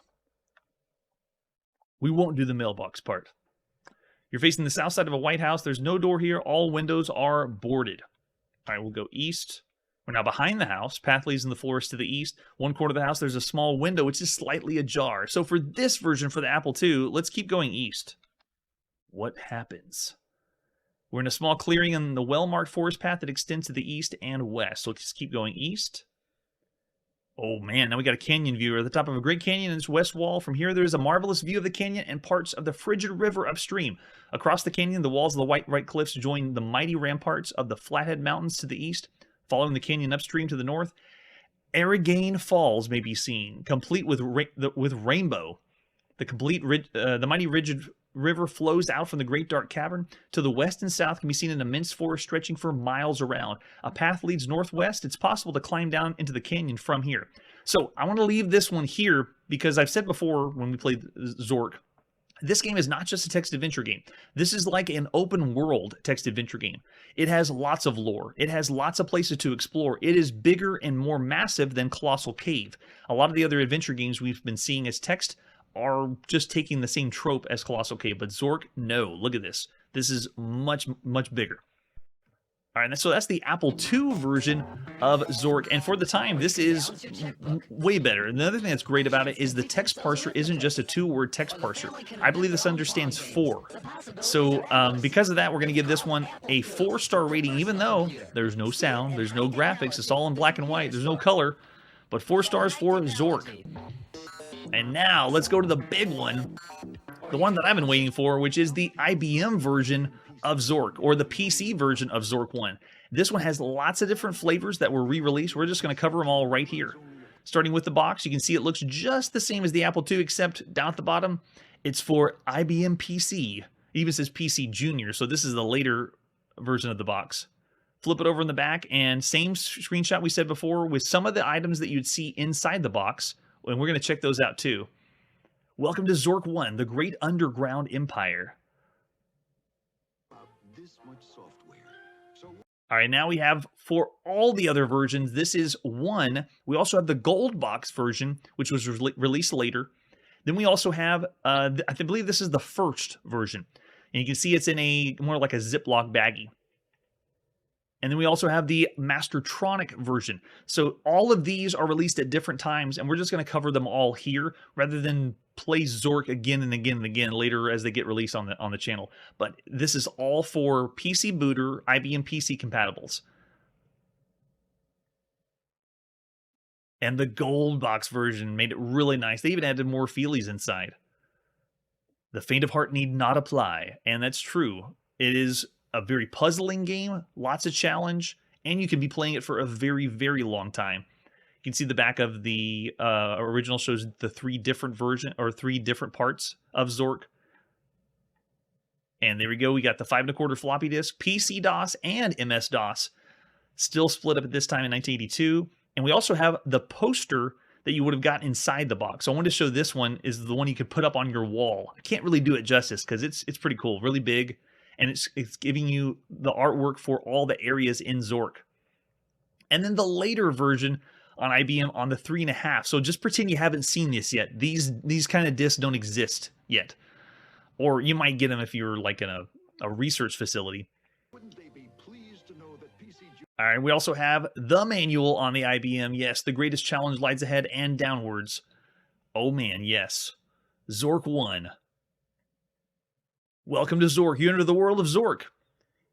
A: We won't do the mailbox part. You're facing the south side of a white house. There's no door here. All windows are boarded. All right, we'll go east. We're now behind the house. Path leads in the forest to the east. One corner of the house, there's a small window, which is slightly ajar. So for this version, for the Apple II, let's keep going east. What happens? We're in a small clearing in the well-marked forest path that extends to the east and west. So let's keep going east. Oh man, now we got a canyon view. We're at the top of a great canyon in its west wall. From here, there's a marvelous view of the canyon and parts of the frigid river upstream. Across the canyon, the walls of the white cliffs join the mighty ramparts of the Flathead Mountains to the east. Following the canyon upstream to the north, Arrogane Falls may be seen, complete with rainbow. The mighty rigid river flows out from the Great Dark Cavern. To the west and south can be seen an immense forest stretching for miles around. A path leads northwest. It's possible to climb down into the canyon from here. So I want to leave this one here because I've said before when we played Zork, this game is not just a text adventure game. This is like an open world text adventure game. It has lots of lore. It has lots of places to explore. It is bigger and more massive than Colossal Cave. A lot of the other adventure games we've been seeing as text are just taking the same trope as Colossal Cave, but Zork, no. Look at this. This is much, much bigger. All right, so that's the Apple II version of Zork, and for the time, this is way better. And the other thing that's great about it is the text parser isn't just a 2-word text parser. I believe this understands 4. So because of that, we're going to give this one a 4-star rating, even though there's no sound, there's no graphics, it's all in black and white, there's no color, but 4 stars for Zork. And now, let's go to the big one, the one that I've been waiting for, which is the IBM version of Zork, or the PC version of Zork 1. This one has lots of different flavors that were re-released. We're just going to cover them all right here. Starting with the box, you can see it looks just the same as the Apple II, except down at the bottom, it's for IBM PC. It even says PC Junior, so this is the later version of the box. Flip it over in the back, and same screenshot we said before with some of the items that you'd see inside the box, and we're going to check those out too. Welcome to Zork 1, the Great Underground Empire. All right, now we have, for all the other versions, this is 1. We also have the gold box version, which was released later. Then we also have, I believe this is the first version. And you can see it's in a more like a Ziploc baggie. And then we also have the Mastertronic version. So all of these are released at different times, and we're just going to cover them all here rather than play Zork again and again and again later as they get released on the channel. But this is all for PC Booter, IBM PC compatibles. And the gold box version made it really nice. They even added more Feelies inside. The faint of heart need not apply, and that's true. It is a very puzzling game, lots of challenge, and you can be playing it for a very, very long time. You can see the back of the original shows the 3 different parts of Zork. And there we go. We got the 5 1/4 floppy disk, PC DOS, and MS DOS, still split up at this time in 1982. And we also have the poster that you would have got inside the box. So I wanted to show this one is the one you could put up on your wall. I can't really do it justice because it's pretty cool, really big. And it's giving you the artwork for all the areas in Zork. And then the later version on IBM on the 3.5. So just pretend you haven't seen this yet. These kind of discs don't exist yet. Or you might get them if you're like in a research facility. All right, we also have the manual on the IBM. Yes, the greatest challenge lies ahead and downwards. Oh man, yes. Zork 1. Welcome to Zork. You enter the world of Zork.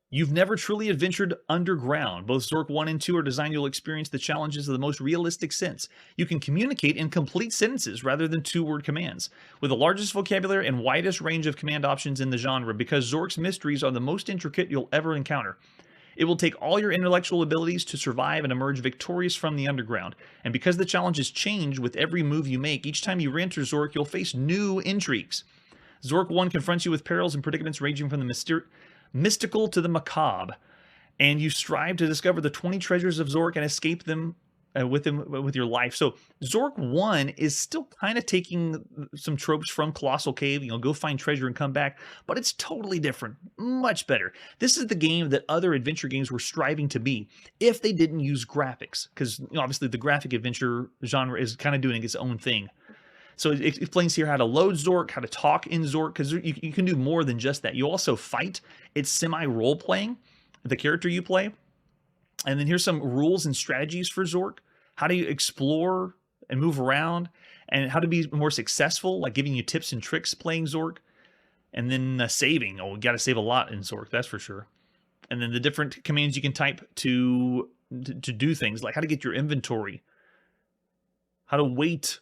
A: You've never truly adventured underground. Both Zork 1 and 2 are designed you'll experience the challenges of the most realistic sense. You can communicate in complete sentences rather than two-word commands, with the largest vocabulary and widest range of command options in the genre, because Zork's mysteries are the most intricate you'll ever encounter. It will take all your intellectual abilities to survive and emerge victorious from the underground. And because the challenges change with every move you make, each time you re-enter Zork, you'll face new intrigues. Zork 1 confronts you with perils and predicaments ranging from the mystical to the macabre, and you strive to discover the 20 treasures of Zork and escape them with your life. So Zork 1 is still kind of taking some tropes from Colossal Cave, go find treasure and come back, but it's totally different, much better. This is the game that other adventure games were striving to be if they didn't use graphics, because obviously the graphic adventure genre is kind of doing its own thing. So it explains here how to load Zork, how to talk in Zork, because you can do more than just that. You also fight. It's semi-role-playing, the character you play. And then here's some rules and strategies for Zork. How do you explore and move around, and how to be more successful, like giving you tips and tricks playing Zork. And then saving. Oh, we got to save a lot in Zork, that's for sure. And then the different commands you can type to do things, like how to get your inventory, how to wait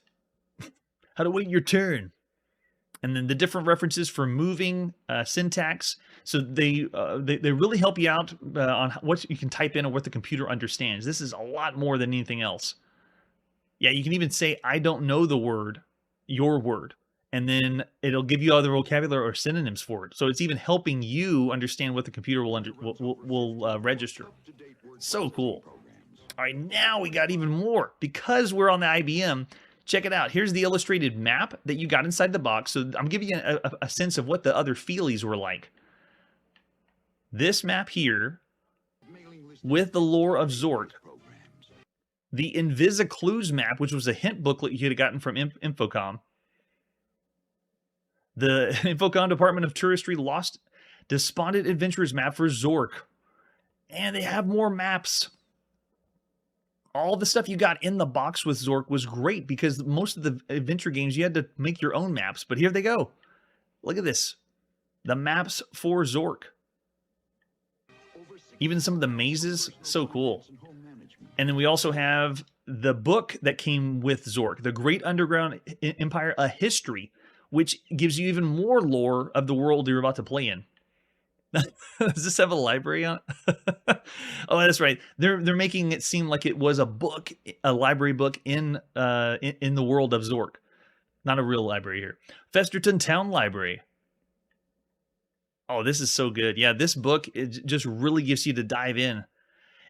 A: your turn, and then the different references for moving, syntax. So they really help you out on what you can type in and what the computer understands. This is a lot more than anything else. Yeah, you can even say, I don't know the word, your word, and then it'll give you other vocabulary or synonyms for it. So it's even helping you understand what the computer will register. So cool. All right, now we got even more. Because we're on the IBM, check it out. Here's the illustrated map that you got inside the box. So I'm giving you a sense of what the other Feelies were like. This map here, with the lore of Zork. The Invisi-Clues map, which was a hint booklet you could have gotten from Infocom. The Infocom Department of Touristry Lost Despondent Adventurers map for Zork. And they have more maps. All the stuff you got in the box with Zork was great, because most of the adventure games you had to make your own maps, but here they go. Look at this. The maps for Zork. Even some of the mazes, so cool. And then we also have the book that came with Zork, The Great Underground Empire, A History, which gives you even more lore of the world you're about to play in. Does this have a library on it? Oh, that's right. They're making it seem like it was a book, a library book in the world of Zork. Not a real library here. Festerton Town Library. Oh, this is so good. Yeah, this book, it just really gives you to dive in.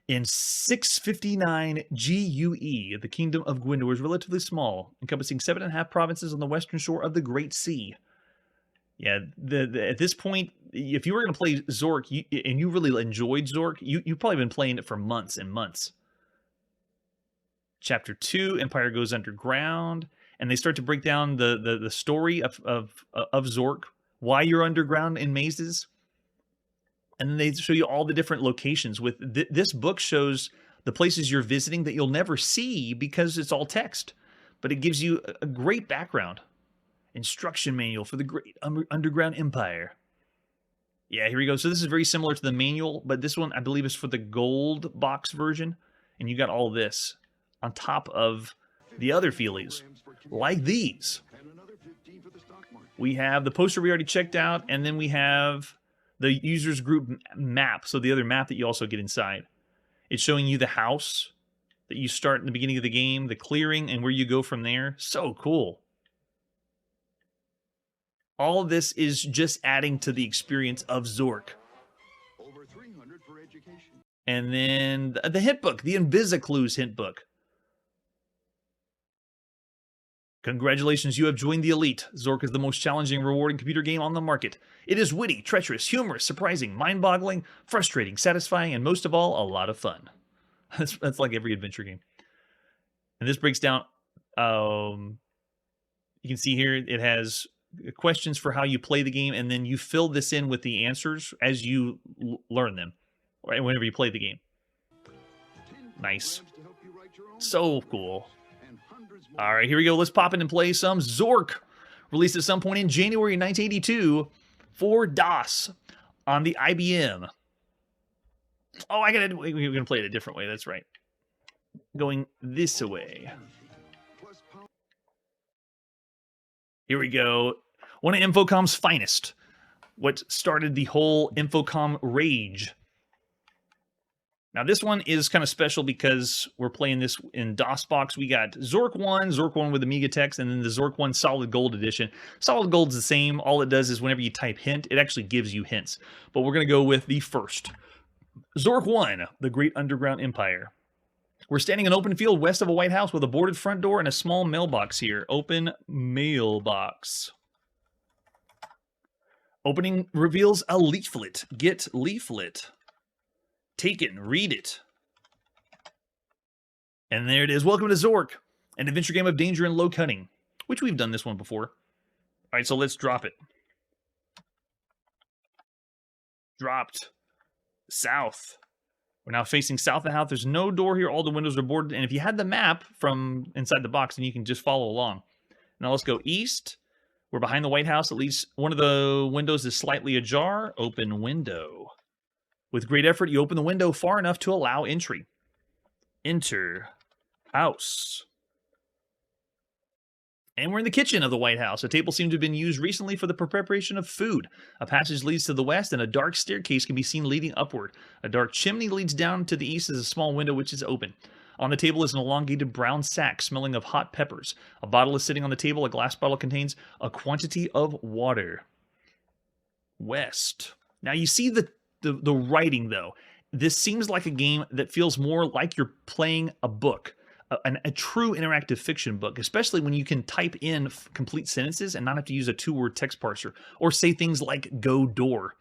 A: In 659 GUE, the Kingdom of Gwendor is relatively small, encompassing 7.5 provinces on the western shore of the Great Sea. Yeah, at this point, if you were going to play Zork and you really enjoyed Zork, you've probably been playing it for months and months. Chapter 2, Empire Goes Underground, and they start to break down the story of Zork, why you're underground in mazes. And then they show you all the different locations. With this book shows the places you're visiting that you'll never see because it's all text. But it gives you a great background. Instruction manual for the Great Underground Empire. Yeah, here we go. So this is very similar to the manual, but this one I believe is for the gold box version. And you got all this on top of the other Feelies, like these. We have the poster we already checked out, and then we have the users group map, so the other map that you also get inside. It's showing you the house that you start in the beginning of the game, the clearing, and where you go from there. So cool. All of this is just adding to the experience of Zork.
C: Over 300 for education.
A: And then the hint book, the Invisi-Clues hint book. Congratulations, you have joined the elite. Zork is the most challenging and rewarding computer game on the market. It is witty, treacherous, humorous, surprising, mind-boggling, frustrating, satisfying, and most of all, a lot of fun. That's like every adventure game. And this breaks down, you can see here, it has questions for how you play the game, and then you fill this in with the answers as you learn them, right, whenever you play the game. Nice.
C: programs to help you write your own
A: So cool.
C: and hundreds more.
A: All right, here we go. Let's pop in and play some Zork. Released at some point in January 1982 for DOS on the IBM. Oh, we're going to play it a different way. That's right. Going this way.
C: Plus power.
A: Here we go. One of Infocom's finest. What started the whole Infocom rage. Now, this one is kind of special because we're playing this in DOSBox. We got Zork 1 with Amiga text, and then the Zork 1 Solid Gold edition. Solid Gold's the same. All it does is whenever you type hint, it actually gives you hints. But we're going to go with the first. Zork 1, the Great Underground Empire. We're standing in an open field west of a White House with a boarded front door and a small mailbox here. Open mailbox. Opening reveals a leaflet. Get leaflet. Taken. Read it. And there it is. Welcome to Zork, an adventure game of danger and low cunning, which we've done this one before. All right, so let's drop it. Dropped. South. We're now facing south of the house. There's no door here. All the windows are boarded. And if you had the map from inside the box, then you can just follow along. Now let's go east. We're behind the White House. At least one of the windows is slightly ajar. Open window. With great effort, you open the window far enough to allow entry. Enter. House. And we're in the kitchen of the White House. A table seems to have been used recently for the preparation of food. A passage leads to the west, and a dark staircase can be seen leading upward. A dark chimney leads down to the east as a small window which is open. On the table is an elongated brown sack smelling of hot peppers. A bottle is sitting on the table. A glass bottle contains a quantity of water. West. Now you see the writing, though. This seems like a game that feels more like you're playing a book, a true interactive fiction book, especially when you can type in complete sentences and not have to use a two-word text parser or say things like go door.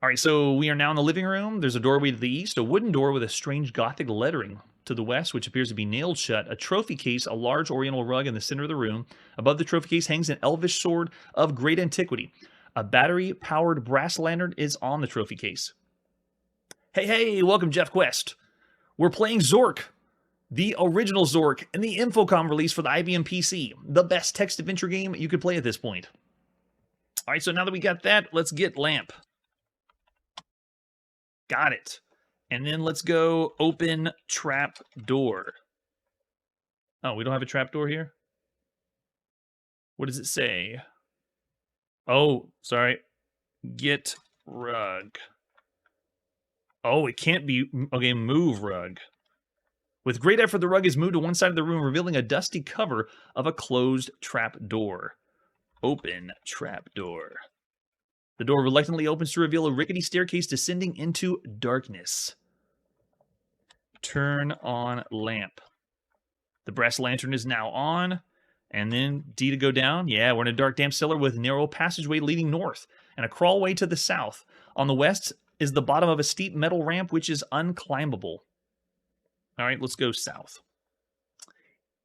A: All right, so we are now in the living room. There's a doorway to the east, a wooden door with a strange Gothic lettering to the west, which appears to be nailed shut, a trophy case, a large oriental rug in the center of the room. Above the trophy case hangs an elvish sword of great antiquity. A battery-powered brass lantern is on the trophy case. Hey, welcome, Jeff Quest. We're playing Zork, the original Zork, and the Infocom release for the IBM PC. The best text adventure game you could play at this point. All right, so now that we got that, let's get lamp. Got it. And then let's go open trap door. Oh, we don't have a trap door here? What does it say? Oh, sorry. Get rug. Oh, it can't be... Okay, move rug. With great effort, the rug is moved to one side of the room, revealing a dusty cover of a closed trap door. Open trap door. The door reluctantly opens to reveal a rickety staircase descending into darkness. Turn on lamp. The brass lantern is now on. And then D to go down. Yeah, we're in a dark, damp cellar with a narrow passageway leading north and a crawlway to the south. On the west is the bottom of a steep metal ramp, which is unclimbable. All right, let's go south.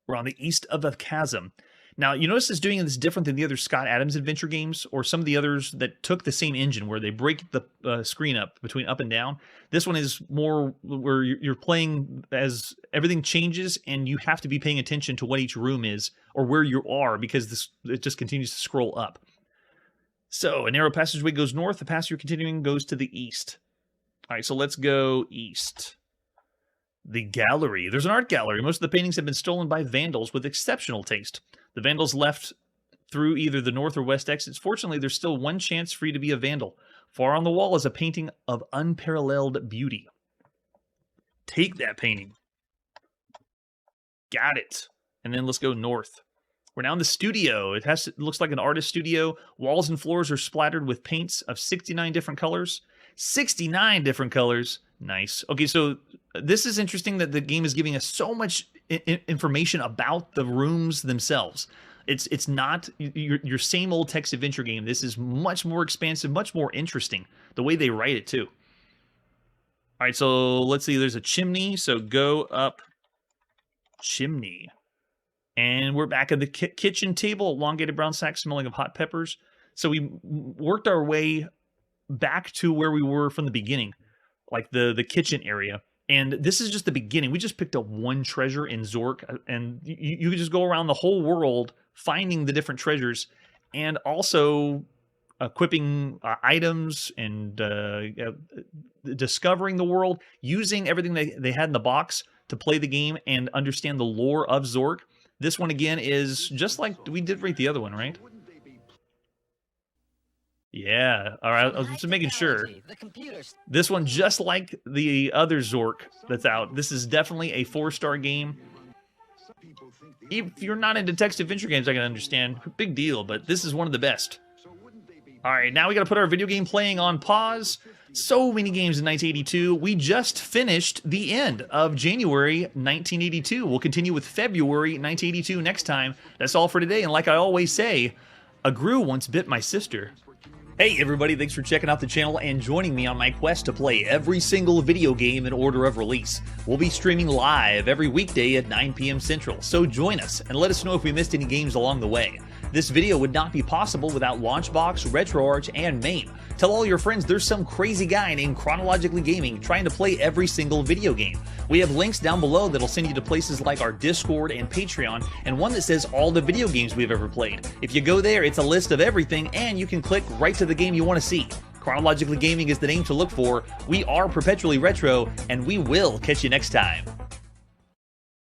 A: We're on the east of a chasm. Now, you notice it's doing this different than the other Scott Adams adventure games or some of the others that took the same engine where they break the screen up between up and down. This one is more where you're playing as everything changes and you have to be paying attention to what each room is or where you are because it just continues to scroll up. So a narrow passageway goes north. The passage continuing goes to the east. All right, so let's go east. The gallery. There's an art gallery. Most of the paintings have been stolen by vandals with exceptional taste. The vandals left through either the north or west exits. Fortunately, there's still one chance for you to be a vandal. Far on the wall is a painting of unparalleled beauty. Take that painting. Got it. And then let's go north. We're now in the studio. It looks like an artist studio. Walls and floors are splattered with paints of 69 different colors. 69 different colors. Nice. Okay, so this is interesting that the game is giving us so much information about the rooms themselves. It's not your same old text adventure game. This is much more expansive, much more interesting. The way they write it, too. All right, so let's see. There's a chimney, so go up chimney. And we're back at the kitchen table, elongated brown sack smelling of hot peppers. So we worked our way back to where we were from the beginning, like the kitchen area. And this is just the beginning. We just picked up one treasure in Zork, and you can just go around the whole world finding the different treasures, and also equipping items and discovering the world, using everything they had in the box to play the game and understand the lore of Zork. This one, again, is just like we did rate the other one, right? Yeah, all right, I was just making sure. This one, just like the other Zork that's out, this is definitely a 4-star game. If you're not into text-adventure games, I can understand. Big deal, but this is one of the best. All right, now we got to put our video game playing on pause. So many games in 1982. We just finished the end of January 1982. We'll continue with February 1982 next time. That's all for today, and like I always say, a Gru once bit my sister. Hey everybody, thanks for checking out the channel and joining me on my quest to play every single video game in order of release. We'll be streaming live every weekday at 9 p.m. Central, so join us and let us know if we missed any games along the way. This video would not be possible without Launchbox, RetroArch, and MAME. Tell all your friends there's some crazy guy named Chronologically Gaming trying to play every single video game. We have links down below that'll send you to places like our Discord and Patreon, and one that says all the video games we've ever played. If you go there, it's a list of everything, and you can click right to the game you want to see. Chronologically Gaming is the name to look for. We are perpetually retro, and we will catch you next time.